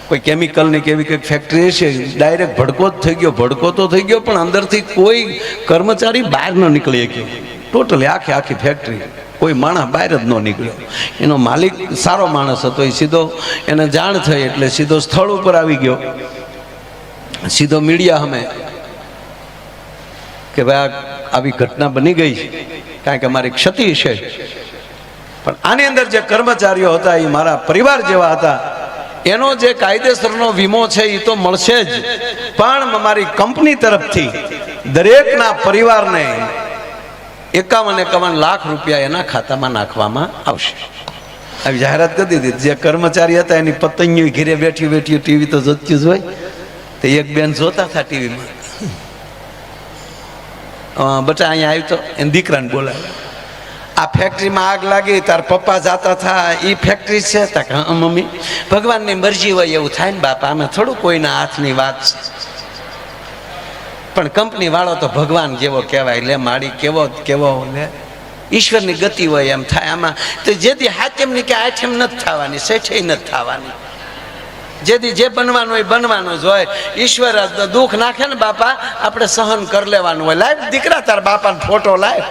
કોઈ કેમિકલની કેવી કંઈક ફેક્ટરી છે, ડાયરેક્ટ ભડકો જ થઈ ગયો. ભડકો તો થઈ ગયો પણ અંદરથી કોઈ કર્મચારી બહાર ન નીકળી શક્યો. ટોટલી આખી ફેક્ટરી કોઈ માણસ બહાર જ ન નીકળ્યો. એનો માલિક સારો માણસ હતો, એ સીધો એને જાણ થઈ એટલે સીધો સ્થળ ઉપર આવી ગયો, સીધો મીડિયા સામે કે ભાઈ આવી ઘટના બની ગઈ છે, કારણ કે અમારી ક્ષતિ છે. પણ આની અંદર જે કર્મચારીઓ હતા એ મારા પરિવાર જેવા હતા. એનો જે કાયદેસરનો વીમો છે એ તો મળશે જ, પણ અમારી કંપની તરફથી દરેકના પરિવારને 51 લાખ રૂપિયા એના ખાતામાં નાખવામાં આવશે. આવી જાહેરાત કરી દીધી. જે કર્મચારી હતા એની પત્નીઓ ઘેરે બેઠી ટીવી તો જોતી જ હોય, તો એક બેન જોતા હતા ટીવીમાં. બટા અહીંયા આવ્યું તો એને દીકરાને બોલાવ્યા. આ ફેક્ટરીમાં આગ લાગી, તાર પપ્પા જાતા હતા, એ ફેક્ટરી છે? તા કે હા મમ્મી, ભગવાનની મરજી હોય એવું થાય ને બાપા, અમે થોડું કોઈના હાથની વાત છે. પણ કંપની વાળો તો ભગવાન જેવો કહેવાય લે માડી, કેવો લે ઈશ્વરની ગતિ હોય એમ થાય. આમાં તો જેથી હાચમની કે આઠમ નથી થવાની, શેઠે નથી થવાની. જેથી જે બનવાનું હોય બનવાનું જ હોય. ઈશ્વર દુઃખ નાખે ને બાપા, આપણે સહન કરી લેવાનું હોય. લાવ દીકરા તાર બાપાનો ફોટો લાવ.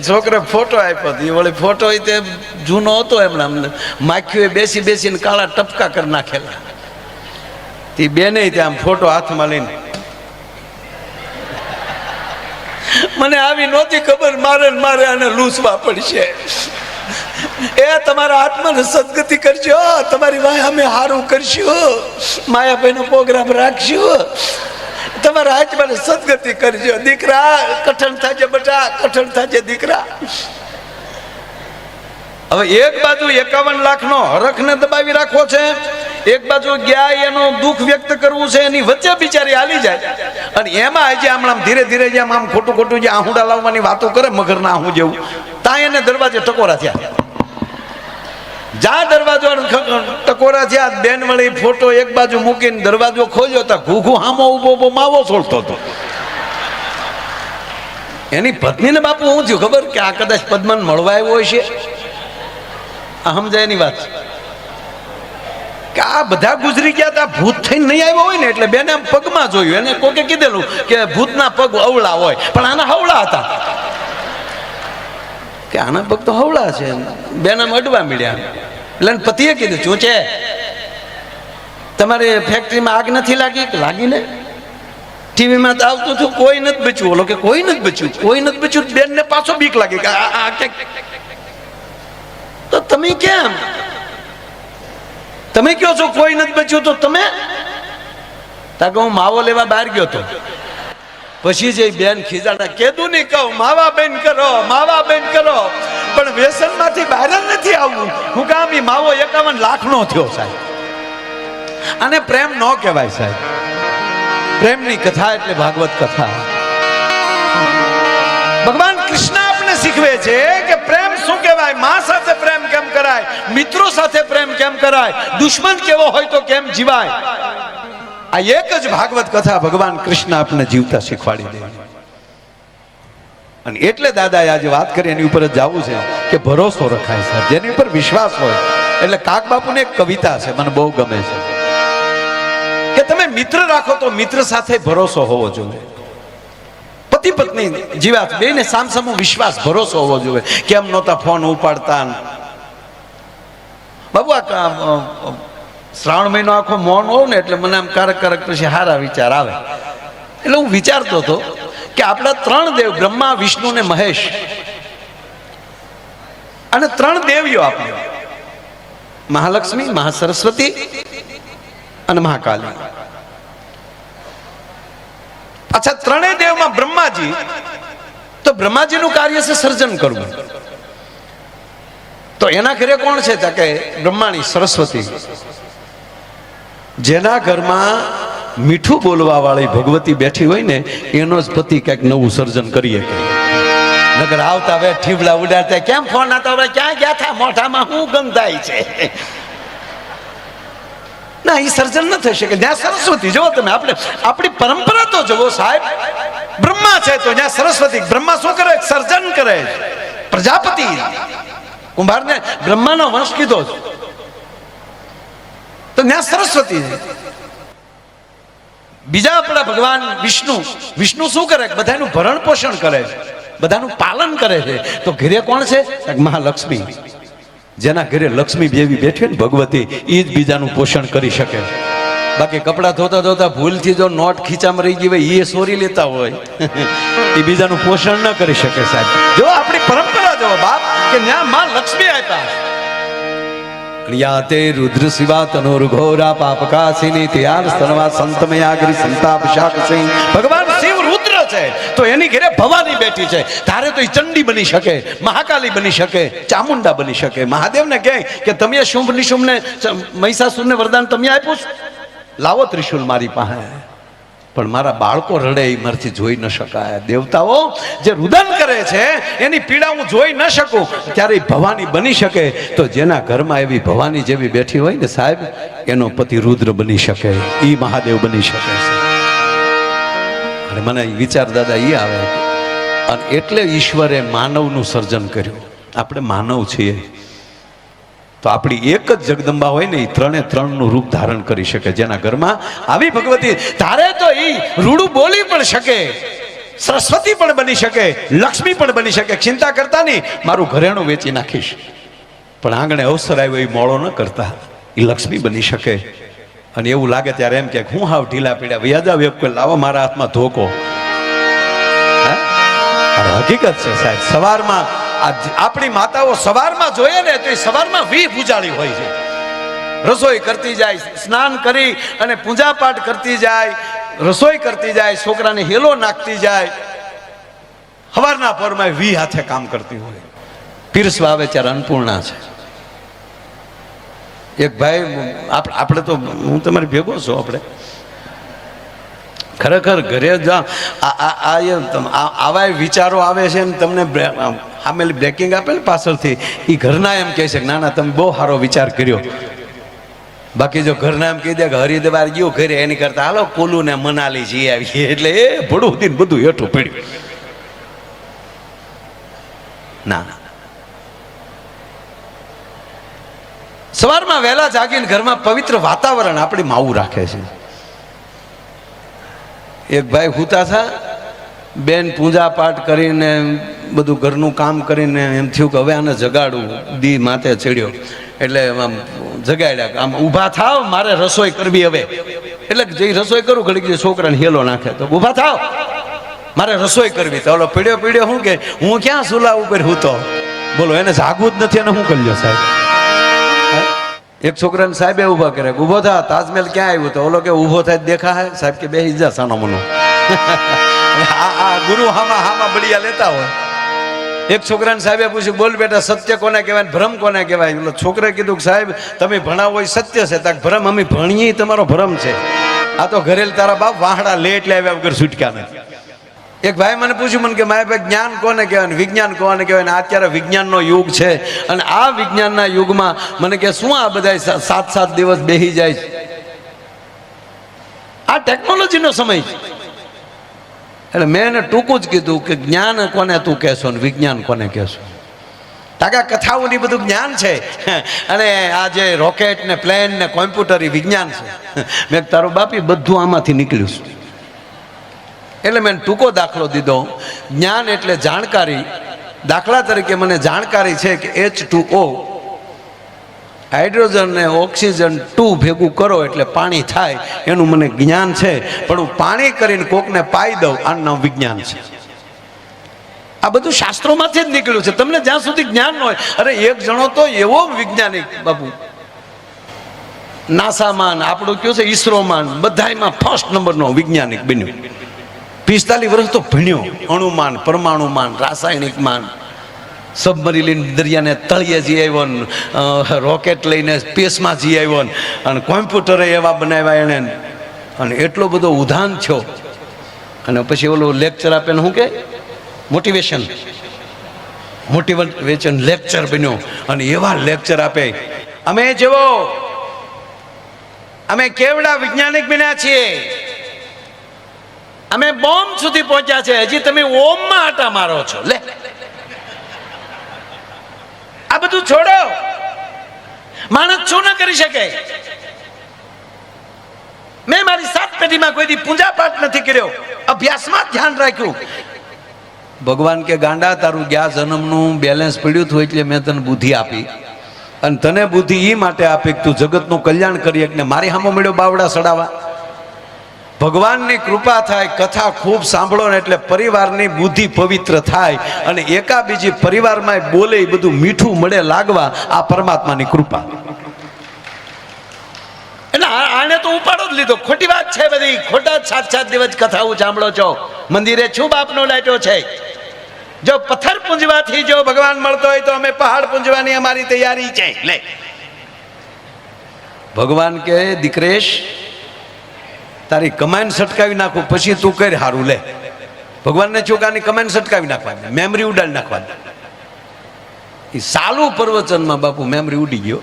છોકરે ફોટો આપ્યો, એ વળી ફોટો તે જૂનો હતો, એમને અમને માખીઓ બેસીને કાળા ટપકા કરી નાખેલા. તે બેને ત્યાં ફોટો હાથમાં લઈને, મને આવી નહોતી ખબર, મારે આને લૂસવા પડશે. એ તમારા આત્માને સદગતિ કરજો, તમારી વાય અમે સારું કરશું, માયાભાઈનો પ્રોગ્રામ રાખશું, તમારા આત્માને સદગતિ કરજો. દીકરા કઠણ થાજે બેટા, કઠણ થાજે દીકરા. હવે એક બાજુ 51 લાખનો હરખને દબાવી રાખવો છે, એક બાજુ ગયા એનો દુઃખ વ્યક્ત કરવું છે, એની વચ્ચે બિચારી હાલી જાય. અને એમાં હજી આમ ધીરે જેમ આમ ખોટું જે આહુડા લાવવાની વાતો કરે, મગરના આહું જેવું, ત્યાં એને દરવાજે ટકોરા થયા. જા દરવાજો ટકોરા થયા, બેન વળી ફોટો એક બાજુ મૂકીને દરવાજો ખોલ્યો તો ઘૂઘુ હામો ઉભો માવો છોડતો હતો. એની પત્નીને બાપુ શું થયું ખબર, કે આ કદાચ પદ્મન મળવા આવ્યો છે. આ સમજાય એની વાત, કે આ બધા ગુજરી ગયા હતા, ભૂત થઈને નહીં આવ્યો હોય ને, એટલે બેને આમ પગમાં જોયું. એને કોકે કીધેલું કે ભૂતના પગ અવળા હોય, પણ આના હવળા હતા. કે આના પગ તો હવળા છે. બેન આમ અડવા મળ્યા. એટલે પતિએ કીધું, શું છે તમારે ફેક્ટરીમાં આગ નથી લાગી? લાગી ને, ટીવીમાં તો આવતું હતું, કોઈ નથી બચ્યું. ઓલો કે કોઈ નથી બચ્યું. બેન ને પાછો બીક લાગી કે તો તમે કેમ, તમે કહો છો કોઈ નથી બચ્યું, તો તમે? તા કે હું માવો લેવા બહાર ગયો હતો. પછી જે બેન ખીજાડા, કીધું નહીં કહું માવા બેન કરો, પણ વ્યસન માંથી બહાર જ નથી આવવું. હું કામ ઈ માવો 51 લાખનો થયો સાહેબ. આને પ્રેમ ન કહેવાય સાહેબ. પ્રેમની કથા એટલે ભાગવત કથા. ભગવાન કૃષ્ણ આપણે શીખવે છે કે પ્રેમ શું કહેવાય, માં સાથે પ્રેમ કેમ કરાય, મિત્રો સાથે પ્રેમ કેમ કરાય, દુશ્મન કેવો હોય તો કેમ જીવાય. આ એક જ ભાગવત કથા ભગવાન કૃષ્ણ આપણે જીવતા શીખવાડી દે. અને એટલે દાદાએ આજે વાત કરી એની ઉપર જ જવું છે કે ભરોસો રખાય સાહેબ, જેની ઉપર વિશ્વાસ હોય. એટલે કાક બાપુને એક કવિતા છે, મને બહુ ગમે છે, કે તમે મિત્ર રાખો તો મિત્ર સાથે ભરોસો હોવો જોઈએ. પતિ પત્ની જીવાત બેને સામસામો વિશ્વાસ ભરોસો હોવો જોઈએ. કેમ નહોતા ફોન ઉપાડતા, બાબુ આ શ્રાવણ મહિનો આખો મૌન હોઉં ને એટલે મને આમ કારક પછી સારા વિચાર આવે. એટલે હું વિચારતો હતો કે આપણા 3 દેવ બ્રહ્મા, વિષ્ણુ ને મહેશ, અને 3 દેવીઓ આપણે મહાલક્ષ્મી, મહાસરસ્વતી અને મહાકાલી. અચ્છા, 3 દેવમાં બ્રહ્માજી, તો બ્રહ્માજીનું કાર્ય છે સર્જન કરવું. તો એના ઘરે કોણ છે? કે બ્રહ્માણી સરસ્વતી. જેના ઘરમાં મીઠું બોલવા વાળી ભગવતી બેઠી હોય ને એનો જ પતિ કંઈક નવું સર્જન કરીએ. નગર આવતા હવે ઠીબલા ઉડાડતા, કેમ ફોન આતો, હવે ક્યાં ગયા હતા, મોઢામાં શું ગંધાય છે? ના, એ સર્જન ન થઈ શકે. જ્યાં સરસ્વતી, જુઓ તમે, આપણી પરંપરા તો જુઓ સાહેબ. બ્રહ્મા છે તો જ્યાં સરસ્વતી. બ્રહ્મા શું કરે? સર્જન કરે. પ્રજાપતિ કુંભારને બ્રહ્માનો વંશ કીધો તો ત્યાં સરસ્વતી છે. બીજા આપણા ભગવાન વિષ્ણુ શું કરે? બધાનું ભરણ પોષણ કરે છે, બધાનું પાલન કરે છે. તો ઘરે કોણ છે? મહાલક્ષ્મી. જેના ઘરે લક્ષ્મી દેવી બેઠી હોય ને ભગવતી, એ જ બીજાનું પોષણ કરી શકે. બાકી કપડા ધોતા ધોતા ભૂલથી જો નોટ ખીચામાં રહી ગઈ હોય, એ સોરી લેતા હોય, એ બીજાનું પોષણ ન કરી શકે સાહેબ. જો આપણી પરંપરા જો બાપ, કે ત્યાં માં લક્ષ્મી આપ્યા. યાતે રુદ્ર શિવા તનોર ઘોરા પાપકાસિની ત્યાર સ્તનવા સંતમયાગ્રી સંતાપ શાકસિંહ. ભગવાન શિવ રુદ્ર છે તો એની ઘરે ભવાની બેઠી છે. તારે તો એ ચંડી બની શકે, મહાકાલી બની શકે, ચામુંડા બની શકે. મહાદેવને કહે કે તમે શુંભ નિશુંભને મહિષાસુરને વરદાન તમે આપ્યું, લાવો ત્રિશુલ મારી પાસે. પણ મારા બાળકો રડે એ મારથી જોઈ ન શકાય. દેવતાઓ જે રુદન કરે છે એની પીડા હું જોઈ ન શકું, ત્યારે ભવાની બની શકે. તો જેના ઘરમાં એવી ભવાની જેવી બેઠી હોય ને સાહેબ, એનો પતિ રુદ્ર બની શકે, એ મહાદેવ બની શકે છે. અને મને વિચાર દાદા એ આવે, અને એટલે ઈશ્વરે માનવનું સર્જન કર્યું. આપણે માનવ છીએ તો આપણી એક જ જગદંબા હોય ને, એ 3 રૂપ ધારણ કરી શકે. જેના ઘરમાં આવી ભગવતી, તારે તો એ રૂડું બોલી પણ શકે, સરસ્વતી પણ બની શકે, લક્ષ્મી પણ બની શકે. ચિંતા કરતા નહીં, મારું ઘરેણું વેચી નાખીશ, પણ આંગણે અવસર આવ્યો એ મોડો ન કરતા, એ લક્ષ્મી બની શકે. અને એવું લાગે ત્યારે એમ કે હું હાવ ઢીલા પીડા વ્યાજા વેપ કોઈ લાવો મારા હાથમાં ધોકો. હકીકત છે સાહેબ. સવારમાં આપણી માતાઓ સવારમાં જોઈએ ને તો એ સવારમાં 20 ઉજાળી હોય છે. રસોઈ કરતી જાય, સ્નાન કરી અને પૂજા પાઠ કરતી જાય, રસોઈ કરતી જાય, છોકરાને હેલો નાખતી જાય. સવારના પરમાં 20 હાથે કામ કરતી હોય. પીરસવા આવે ત્યારે અન્નપૂર્ણા છે. એક ભાઈ, આપણે તો હું તમારી ભેગો છું, આપણે ખરેખર ઘરે આવા વિચારો આવે છે ને તમને આમેલી બ્રેકિંગ આપે ને પાછળથી, એ ઘરના એમ કહે છે કે ના ના તમે બહુ સારો વિચાર કર્યો. બાકી જો ઘરના એમ કહી દે કે હરિદ્વાર ગયો ઘરે, એની કરતા હાલો કુલુ ને મનાલી જઈ આવીએ, એટલે એ ભડું દીન બધું હેઠું પડ્યું. ના, સવારમાં વહેલા જાગીને ઘરમાં પવિત્ર વાતાવરણ આપણી માવું રાખે છે. એક ભાઈ હુતા હતા, બેન પૂજા પાઠ કરીને બધું ઘરનું કામ કરીને એમ થયું કે હવે આને જગાડું. દી માથે ચડ્યો એટલે આમ જગાડ્યા, આમ ઊભા થાવ, મારે રસોઈ કરવી હવે. એટલે જે રસોઈ કરું ઘડીક છોકરાને હેલો નાખે તો ઊભા થાવ, મારે રસોઈ કરવી. તો ઓલો પીડ્યો શું કે હું ક્યાં સુલા ઉપર હૂતો? બોલો, એને જાગવું જ નથી, એને શું કરી લ્યો સાહેબ? એક છોકરાને સાહેબે ઉભા કરે, ઉભો થા, તાજમહેલ ક્યાં આવ્યું? તો ઓલો કે ઉભો થાય દેખા હે સાહેબ, કે બેસી જા સાનો મનો. ગુરુ હામાં બળિયા લેતા હોય. એક છોકરાને સાહેબે પૂછ્યું, બોલ બેટા સત્ય કોને કહેવાય, ભ્રમ કોને કહેવાય? એટલે છોકરે કીધું કે સાહેબ તમે ભણાવો એ સત્ય છે. તાક ભ્રમ અમે ભણીએ તમારો ભ્રમ છે. આ તો ઘરેલ તારા બાપ વાહડા લેટ લાવ્યા વગર છૂટક્યા નથી. એક ભાઈ મને પૂછ્યું, મને કે મારે ભાઈ જ્ઞાન કોને કહેવાય, વિજ્ઞાન કોને કહેવાય? અત્યારે વિજ્ઞાનનો યુગ છે, અને આ વિજ્ઞાનના યુગમાં મને કે શું આ બધા 7 દિવસ બેસી જાય છે? આ ટેકનોલોજીનો સમય છે. એટલે મેં એને ટૂંકું જ કીધું કે જ્ઞાન કોને તું કહેશો ને વિજ્ઞાન કોને કહેશો? તાકા કથાઓની બધું જ્ઞાન છે, અને આ જે રોકેટ ને પ્લેન ને કોમ્પ્યુટર એ વિજ્ઞાન છે. મેં તારો બાપી બધું આમાંથી નીકળ્યું છે. એટલે મેં ટૂંકો દાખલો દીધો. જ્ઞાન એટલે જાણકારી. દાખલા તરીકે મને જાણકારી છે કે H2O હાઇડ્રોજન ને ઓક્સિજન 2 ભેગું કરો એટલે પાણી થાય, એનું મને જ્ઞાન છે, પણ હું પાણી કરીને કોકને પાઈ દઉં આનું નામ વિજ્ઞાન છે. આ બધું શાસ્ત્રોમાંથી જ નીકળ્યું છે. તમને જ્યાં સુધી જ્ઞાન ન હોય, અરે એક જણો તો એવો વૈજ્ઞાનિક બાપુ નાસામાં, આપણું કયું છે ઈસરોમાં, બધામાં ફર્સ્ટ નંબરનો વૈજ્ઞાનિક બન્યો. 45 વર્ષ તો ભણ્યો, અણુમાન, પરમાણુમાન, રાસાયણિકમાન, સબમરીન દરિયાને તળિયે જઈ આવ્યો, રોકેટ લઈને સ્પેસમાં જઈ આવ્યો, અને કોમ્પ્યુટરે એવા બનાવ્યા એને, અને એટલો બધો ઉધાન થયો. અને પછી ઓલું લેક્ચર આપે ને શું કે મોટિવેશન લેક્ચર બન્યો, અને એવા લેક્ચર આપે. અમે જેવો અમે કેવડા વૈજ્ઞાનિક બન્યા છીએ, અમે બોમ્બ સુધી પહોંચ્યા છે, હજી તમે ઓમમાં આટા મારો છો. લે, આ બધું છોડો. માણસ શું ન કરી શકે? મેં મારી 7 પેઢીમાં કોઈ દી પૂજા પાઠ નથી કર્યો, અભ્યાસમાં ધ્યાન રાખ્યું. ભગવાન કે ગાંડા, તારું ગયા જન્મનું બેલેન્સ પડ્યું હતું એટલે મેં તને બુદ્ધિ આપી, અને તને બુદ્ધિ એ માટે આપી કે તું જગતનું કલ્યાણ કરી એક. ને મારી સામે મળ્યો બાવડા સડાવા. ભગવાનની કૃપા થાય, કથા ખૂબ સાંભળો ને એટલે પરિવારની બુદ્ધિ પવિત્ર થાય, અને એકા બીજી પરિવારમાં બોલે એ બધું મીઠું મળે લાગવા. આ પરમાત્માની કૃપા. એટલે આને તો ઉપાડો જ લીધો. ખોટી વાત છે બધી, ખોટા 7 દિવસ કથાઓ સાંભળો છો. મંદિરે છું બાપનો લાઈટો છે. જો પથ્થર પૂંજવાથી જો ભગવાન મળતો હોય તો અમે પહાડ પૂંજવાની અમારી તૈયારી છે. લે, ભગવાન કે દીકરેશ, તારી કમાન સટકાવી નાખું પછી તું કરી હારું. લે, ભગવાનને છોકરાની કમાન સટકાવી નાખવાની, મેમરી ઉડાડી નાખવાની. એ સાલું પ્રવચનમાં બાપુ મેમરી ઉડી ગયો.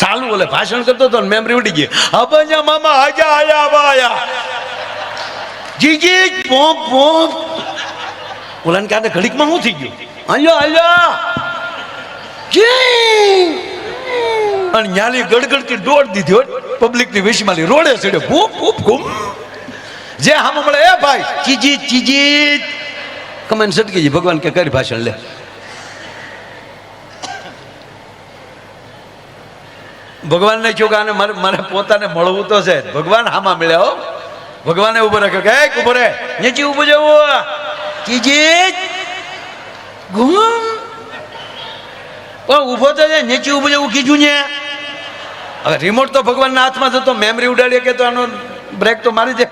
સાલું બોલે ભાષણ કરતો હતો, મેમરી ઉડી ગઈ. અબંજા મામા આજા આયા આયા જીજી પોપ પોપ. ઓલાને કાને ઘડીકમાં શું થઈ ગયું? આલ્યો આલ્યો અને ન્યાલી ગડગડતી દોડ દીધી પબ્લિકની વેશમાલી રોડે ચડ્યો. ભૂપ ભૂપ ઘૂમ. જે હામ મળે એ ભાઈ ચીજી ચીજી કમેન્ટ સટકી ગઈ. ભગવાન કે કરી ભાષણ લે. ભગવાનને ચોકાને મારે પોતાને મળવું તો છે. ભગવાન હામાં મળ્યા હો. ભગવાને ઉભો રાખ્યો કે ઉભો રે, નીચે ઉભો જવું. ચીજી ઘૂમ પણ ઉભો તો છે, નીચે ઉભો જવું કીધું ને. હવે રિમોટ તો ભગવાનના હાથમાં જતો, મેમરી ઉડાડીએ કે તો આનો બ્રેક તો મારી દે.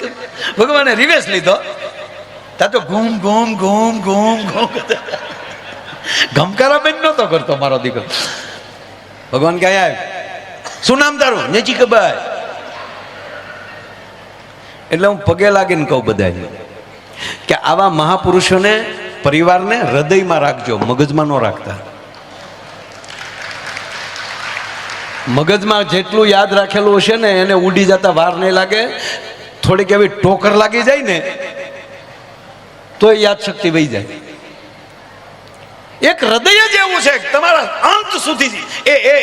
ભગવાને રિવેસ લીધો. તા તો ઘૂમ ઘૂમ ઘૂમ ઘૂમ ઘૂમ ગમકારા બેન નતો કરતો મારો દીકરો. ભગવાન ક્યાં આવ્યો? શું નામ તારું? નેચી કબાય. એટલે હું પગે લાગીને કહું બધાને કે આવા મહાપુરુષોને પરિવારને હૃદયમાં રાખજો, મગજમાં ન રાખતા. મગજમાં જેટલું યાદ રાખેલું હશે ને એને ઉડી જતા વાર નહીં લાગે. થોડીક એવી ટોકર લાગી જાય ને તો યાદ શક્તિ વહી જાય. એક હૃદય જ એવું છે તમારા અંત સુધી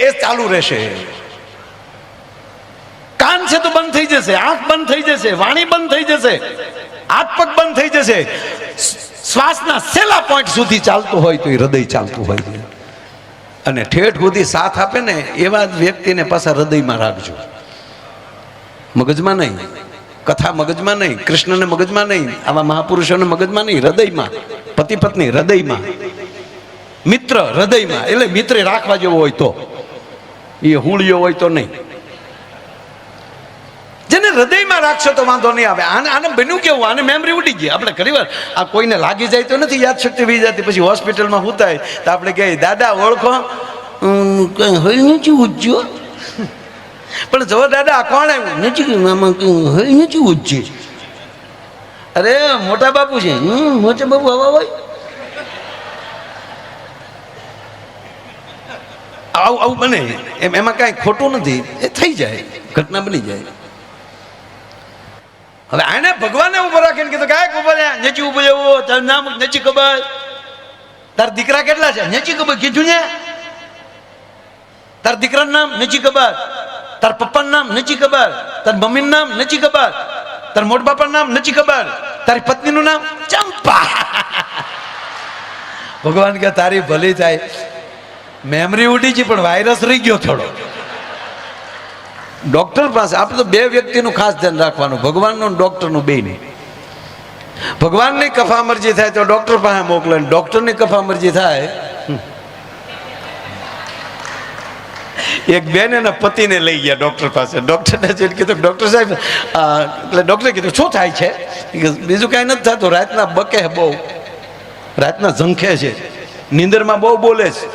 એ ચાલુ રહેશે. કાન છે તો બંધ થઈ જશે, આંખ બંધ થઈ જશે, વાણી બંધ થઈ જશે, હાથ પગ બંધ થઈ જશે. શ્વાસના છેલ્લા પોઈન્ટ સુધી ચાલતું હોય તો એ હૃદય ચાલતું હોય છે. અને ઠેઠ સુધી સાથ આપે ને એવા જ વ્યક્તિને પાછા હૃદયમાં રાખજો, મગજમાં નહીં. કથા મગજમાં નહીં, કૃષ્ણને મગજમાં નહીં, આવા મહાપુરુષોને મગજમાં નહીં, હૃદયમાં. પતિ પત્ની હૃદયમાં, મિત્ર હૃદયમાં. એટલે મિત્ર રાખવા જેવો હોય તો, એ હુળિયો હોય તો નહીં. જેને હૃદયમાં રાખશો તો વાંધો નહીં આવે. આને બન્યું કેવું? આને મેમરી ઉડી ગઈ. આપણે ઘણી વાર આ કોઈને લાગી જાય તો નથી યાદ શક્તિ વી જતી. પછી હોસ્પિટલમાં હું થાય તો આપણે કહીએ દાદા ઓળખો, હોય નથી ઉજ્જો. પણ જો દાદા કોણ આવ્યું નથી, હોય નથી ઉજ્જે. અરે મોટા બાપુ છે. મોટા બાપુ આવા હોય આવું આવું બને. એમાં કાંઈ ખોટું નથી, એ થઈ જાય, ઘટના બની જાય. હવે આને ભગવાને ઉભો રાખીને કીધું કાંઈક ઉભો રહ્યા, નેચી ઉભો જવું. તારું નામ નેચી ખબર? તાર દીકરા કેટલા છે? નેચી ખબર કીધું ને. તાર દીકરાનું નામ નેચી ખબર? તાર પપ્પાનું નામ નેચી ખબર? તાર મમ્મીનું નામ નેચી ખબર? તાર મોટા બાપાનું નામ નેચી ખબર? તારી પત્નીનું નામ ચંપા. ભગવાન કે તારી ભલી થાય. મેમરી ઉડી છે પણ વાયરસ રહી ગયો થોડો. ડોક્ટર પાસે આપણે તો બે વ્યક્તિનું ખાસ ધ્યાન રાખવાનું, ભગવાનનું ડોક્ટરનું બે નહીં. ભગવાનની કફા મરજી થાય તો ડોક્ટર પાસે મોકલે, ડોક્ટરની કફા મરજી થાય. એક બેન એના પતિને લઈ ગયા ડોક્ટર પાસે. ડોક્ટરને કીધું ડોક્ટર સાહેબ, એટલે ડોક્ટરે કીધું શું થાય છે? બીજું કાંઈ નથી થતું, રાતના બકે બહુ, રાતના ઝંખે છે, નીંદરમાં બહુ બોલે છે.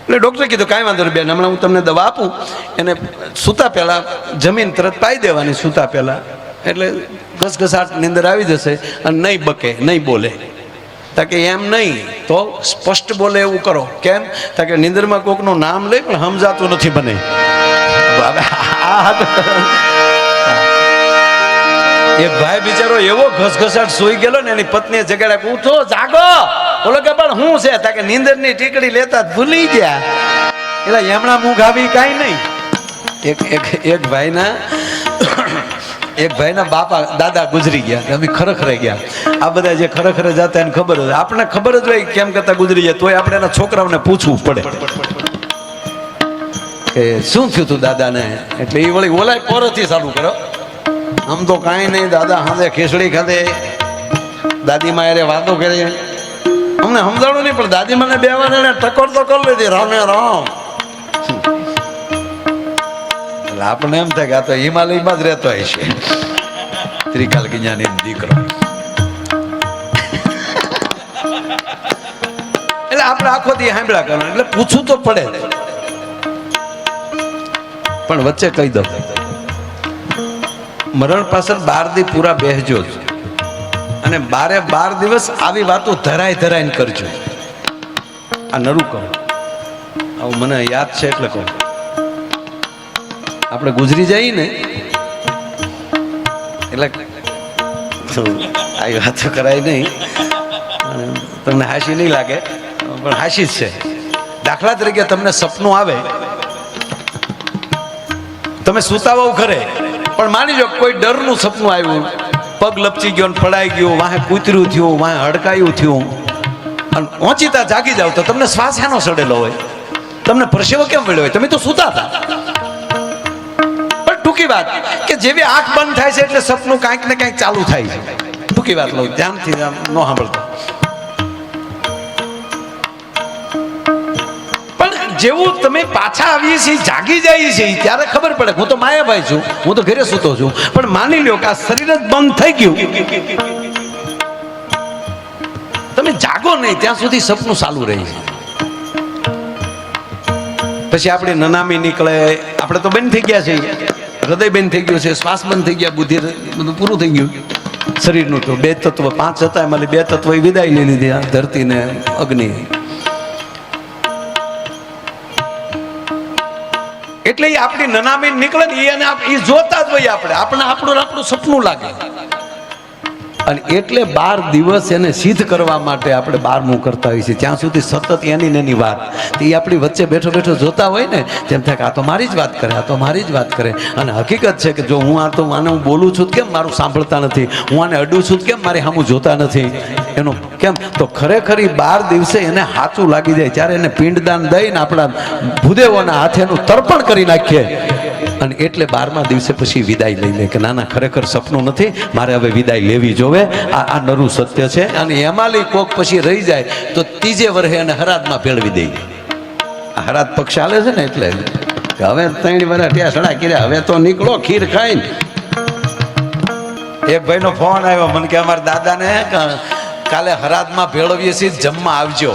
એટલે ડૉક્ટરે કીધું કાંઈ વાંધો નહીં બેન, હમણાં હું તમને દવા આપું, એને સૂતા પહેલાં જમીન તરત પાઈ દેવાની સૂતા પહેલાં, એટલે ઘસઘસાટ નીંદર આવી જશે અને નહીં બકે, નહીં બોલે. તાકે એમ નહીં તો સ્પષ્ટ બોલે એવું કરો. કેમ? તાકે નીંદરમાં કોકનું નામ લઈ પણ સમજાતું નથી બને. એક ભાઈ બિચારો એવો ઘસઘસાટ સૂઈ ગયેલો ને, એની પત્નીએ જગાડ્યા, ઉઠો જાગો. બોલો કે પણ શું છે? તાકે નીંદરની ટીકડી લેતા ભૂલી ગયા. એટલે એમણા મુખ આવી કાંઈ નહીં. એક ભાઈના બાપા દાદા ગુજરી ગયા, અમે ખરેખરે ગયા. આ બધા જે ખરેખરે જતા એને ખબર હોય, આપણે ખબર જ હોય કેમ કરતા ગુજરી જાય, તોય આપણે એના છોકરાઓને પૂછવું પડે કે શું થયું તું દાદાને. એટલે એ વળી ઓલાય પોરથી ચાલુ કરો, આમ તો કાંઈ નહીં દાદા, હાથે ખીચડી ખાધે, દાદીમાં અરે વાતો કરી, અમને સમજાણું નહીં પણ દાદી મને બે વાર ટકોર તો કરી લીધી, રામે રામ. એટલે આપણને એમ થાય કે આ તો હિમાલયમાં જ રહેતો હોય છે, ત્રિકાલ જ્ઞાની દીકરો. એટલે આપણે આખો દી સાંભળ્યા કરવાનું, એટલે પૂછવું તો પડે. પણ વચ્ચે કહી દઉં, મરણ પાછળ 12 દી પૂરા બેસજો જ, અને 12 દિવસ આવી વાતો ધરાઈને કરજો. આ નરું કહું, આવું મને યાદ છે એટલે કહું. આપણે ગુજરી જઈએ ને એટલે આવી વાતો કરાય નહીં, તમને હાસી નહીં લાગે પણ હાસી જ છે. દાખલા તરીકે તમને સપનું આવે, તમે સુતાવો ખરે પણ માની લો કોઈ ડરનું સપનું આવ્યું, પગ લપચી ગયો ને પડાઈ ગયો, વાહે કૂતર્યું થયું, વાહે હડકાયું થયું, અને ઓચિતા જાગી જાવ તો તમને શ્વાસ એનો સડેલો હોય, તમને પરસેવો કેમ વળ્યો હોય? તમે તો સુતા હતા. પણ ટૂંકી વાત કે જેવી આંખ બંધ થાય છે એટલે સપનું કાંઈક ને કાંઈક ચાલુ થાય છે. ટૂંકી વાત લઉં, ધ્યાનથી ન સાંભળતા. જેવું તમે પાછા આવીએ છીએ, જાગી જઈએ છીએ, ત્યારે ખબર પડે હું તો માયાભાઈ છું, હું તો ઘરે સૂતો છું. પણ માની લ્યો કે આ શરીર જ બંધ થઈ ગયું, તમે જાગો નહીં ત્યાં સુધી સપનું ચાલુ રહી છે. પછી આપણી નનામી નીકળે, આપણે તો બંધ થઈ ગયા છે, હૃદય બંધ થઈ ગયું છે, શ્વાસ બંધ થઈ ગયા, બુદ્ધિ બધું પૂરું થઈ ગયું. શરીરનું તો 2 તત્વ 5 હતા, એમાં 2 તત્વ વિદાય લઈ લીધી, ધરતી ને અગ્નિ. એટલે એ આપણી નનામી નીકળે ને એને એ જોતા જ હોય, આપણું સપનું લાગે. અને એટલે 12 દિવસ એને સિદ્ધ કરવા માટે આપણે 12મું કરતા હોઈએ છીએ. ત્યાં સુધી સતત એની વાત એ આપણી વચ્ચે બેઠો જોતા હોય ને, તેમ થાય કે આ તો મારી જ વાત કરે, આ તો મારી જ વાત કરે. અને હકીકત છે કે જો હું આને હું બોલું છું કેમ મારું સાંભળતા નથી, હું આને અડું છું કેમ મારી સામું જોતા નથી, એનું કેમ? તો ખરેખર 12 દિવસે એને સાચું લાગી જાય, ત્યારે એને પિંડદાન દઈને આપણા ભૂદેવોના હાથે એનું તર્પણ કરી નાખીએ. અને એટલે 12મા દિવસે પછી વિદાય લઈ લે કે ના ખરેખર સપનું નથી, મારે હવે વિદાય લેવી જોવે. આ નરું સત્ય છે. અને એમાં કોક પછી રહી જાય તો 3જે વર્ષે એને હરાદમાં ભેળવી દે. આ હરાદ પક્ષ ચાલે છે ને, એટલે હવે 3 વર્ષ ઠ્યાસડા કર્યા, હવે તો નીકળો ખીર ખાઈને. એક ભાઈનો ફોન આવ્યો મને કે અમારા દાદાને કાલે હરાદમાં ભેળવીએ છીએ, જમવા આવજો.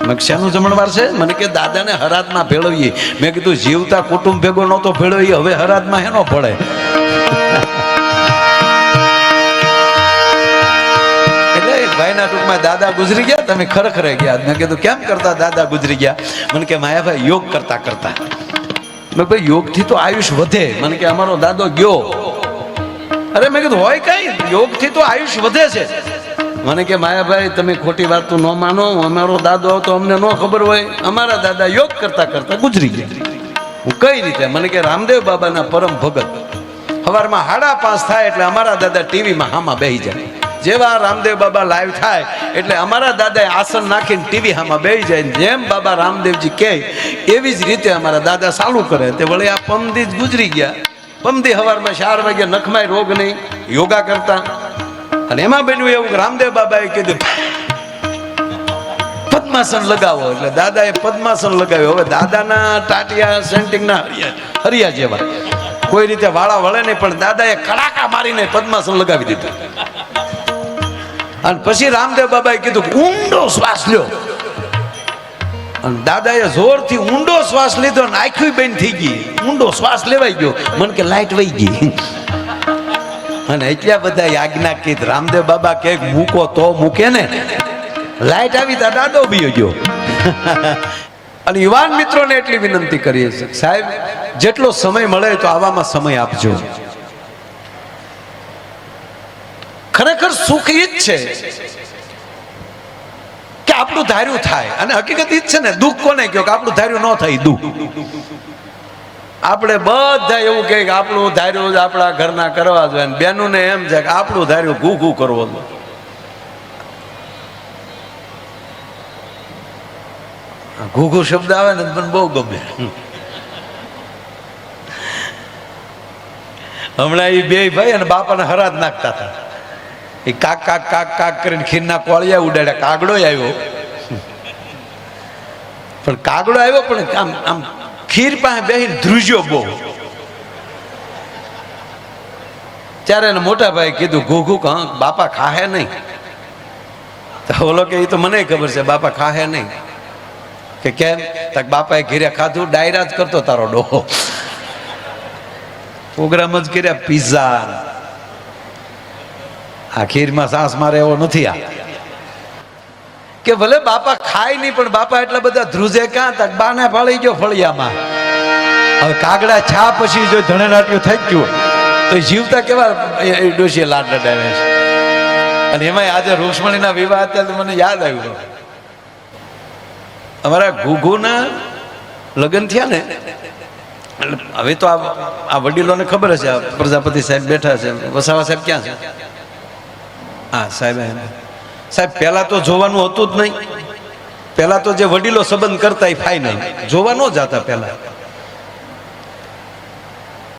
મેં શાનું જમણવાર છે? મને કે દાદાને હરાદમાં ભેળવીએ. મેં કીધું જીવતા કુટુંબ ભેગો નહોતો ભેળવીએ, હવે હરાદમાં હેનો પડે? એટલે ભાઈના ટૂંકમાં દાદા ગુજરી ગયા, તમે ખરેખર ગયા. મેં કીધું કેમ કરતા દાદા ગુજરી ગયા? મને કે માયાભાઈ યોગ કરતા. મેં ભાઈ યોગથી તો આયુષ વધે. મને કે અમારો દાદો ગયો. અરે મેં કીધું હોય કઈ, યોગથી તો આયુષ વધે છે. મને કે માયાભાઈ તમે ખોટી વાત તો ન માનો, અમારો દાદો તો અમને ન ખબર હોય, અમારા દાદા યોગ કરતા ગુજરી ગયા. હું કઈ રીતે? મને કે રામદેવ બાબાના પરમ ભગત સવારમાં 5:30 થાય એટલે અમારા દાદા ટીવીમાં હામાં બેસી જાય. જેવા રામદેવ બાબા લાઈવ થાય એટલે અમારા દાદાએ આસન નાખીને ટીવી હામાં બેસી જાય, જેમ બાબા રામદેવજી કહે એવી જ રીતે અમારા દાદા ચાલુ કરે. તે વળી આ પમદી જ ગુજરી ગયા. પમદી સવારમાં 4 વાગે નખમાય રોગ નહીં, યોગા કરતા. અને એમાં બન્યું એવું રામદેવ બાબાએ કીધું પદ્માસન લગાવો, એટલે દાદાએ પદ્માસન લગાવ્યો. હવે દાદાના ટાટિયા સેન્ટિંગના હરિયા જેવા કોઈ રીતે વાળા વળે નહીં, પણ દાદાએ કડાકા મારીને પદ્માસન લગાવી દીધું. અને પછી રામદેવ બાબાએ કીધું ઊંડો શ્વાસ લ્યો, અને દાદાએ જોરથી ઊંડો શ્વાસ લીધો ને આંખી બંધ થઈ ગઈ. ઊંડો શ્વાસ લેવાઈ ગયો, મને કે લાઈટ વહી ગઈ. અને એટલા બધા આજ્ઞા કીધ. રામદેવ બાબા કે મૂકો તો મૂકે ને, લાઈટ આવી તા દાદો બી ગયો. અને યુવાન મિત્રોને એટલી વિનંતી કરીએ છીએ, સાહેબ જેટલો સમય મળે તો આવામાં સમય આપજો. ખરેખર સુખ ઈ જ છે કે આપણું ધાર્યું થાય, અને હકીકત ઈ જ છે ને. દુઃખ કોને કહો કે આપણું ધાર્યું ન થાય દુઃખ. આપણે બધા એવું કહે કે આપણું ધાર્યું જ આપણા ઘરના કરવા જોઈએ, બેનું ને એમ છે કે આપણું ધાર્યું ઘૂ ઘૂ કરવો જોઈએ. ઘૂઘુ શબ્દ આવે ને મને બહુ ગમે. હમણાં એ બે ભાઈ અને બાપાને હરાજ નાખતા હતા. એ કાક કાક કાક કાક કરીને ખીરના કોળિયા ઉડાડ્યા. કાગડો આવ્યો, પણ કાગડો આવ્યો પણ આમ આમ ખીર પાસે બેસીને ધ્રુજ્યો બહુ. ત્યારે એને મોટા ભાઈ કીધું ઘૂઘુ હા બાપા ખાહે નહીં. તો બોલો કે એ તો મને ખબર છે બાપા ખાહે નહીં. કે કેમ? તક બાપાએ ઘીરે ખાધું, ડાયરા જ કરતો તારો ડોહો. પ્રોગ્રામ જ કર્યા પિઝા. આ ખીરમાં સાસ મારે એવો નથી. આ કે ભલે બાપા ખાય નહીં, પણ બાપા એટલા બધા ધ્રુજે ક્યાં? તક બાને ફાળી ગયો ફળિયામાં. હવે કાગડા છા પછી જો ધણેરાટ્યું થઈ ગયું તો જીવતા કેવા ડોશીએ લાડ લડાવે છે. અને એમાં આજે રૂક્ષ્મણીના વિવાહ હતા તો મને યાદ આવ્યું, અમારા ઘૂઘુના લગ્ન થયા ને. એટલે હવે તો આ વડીલોને ખબર હશે, પ્રજાપતિ સાહેબ બેઠા છે, વસાવા સાહેબ ક્યાં છે? હા સાહેબ. સાહેબ પહેલા તો જોવાનું હતું જ નહીં. પહેલા તો જે વડીલો સંબંધ કરતા એ ફાઇનલ જોવા ન જતા પહેલા.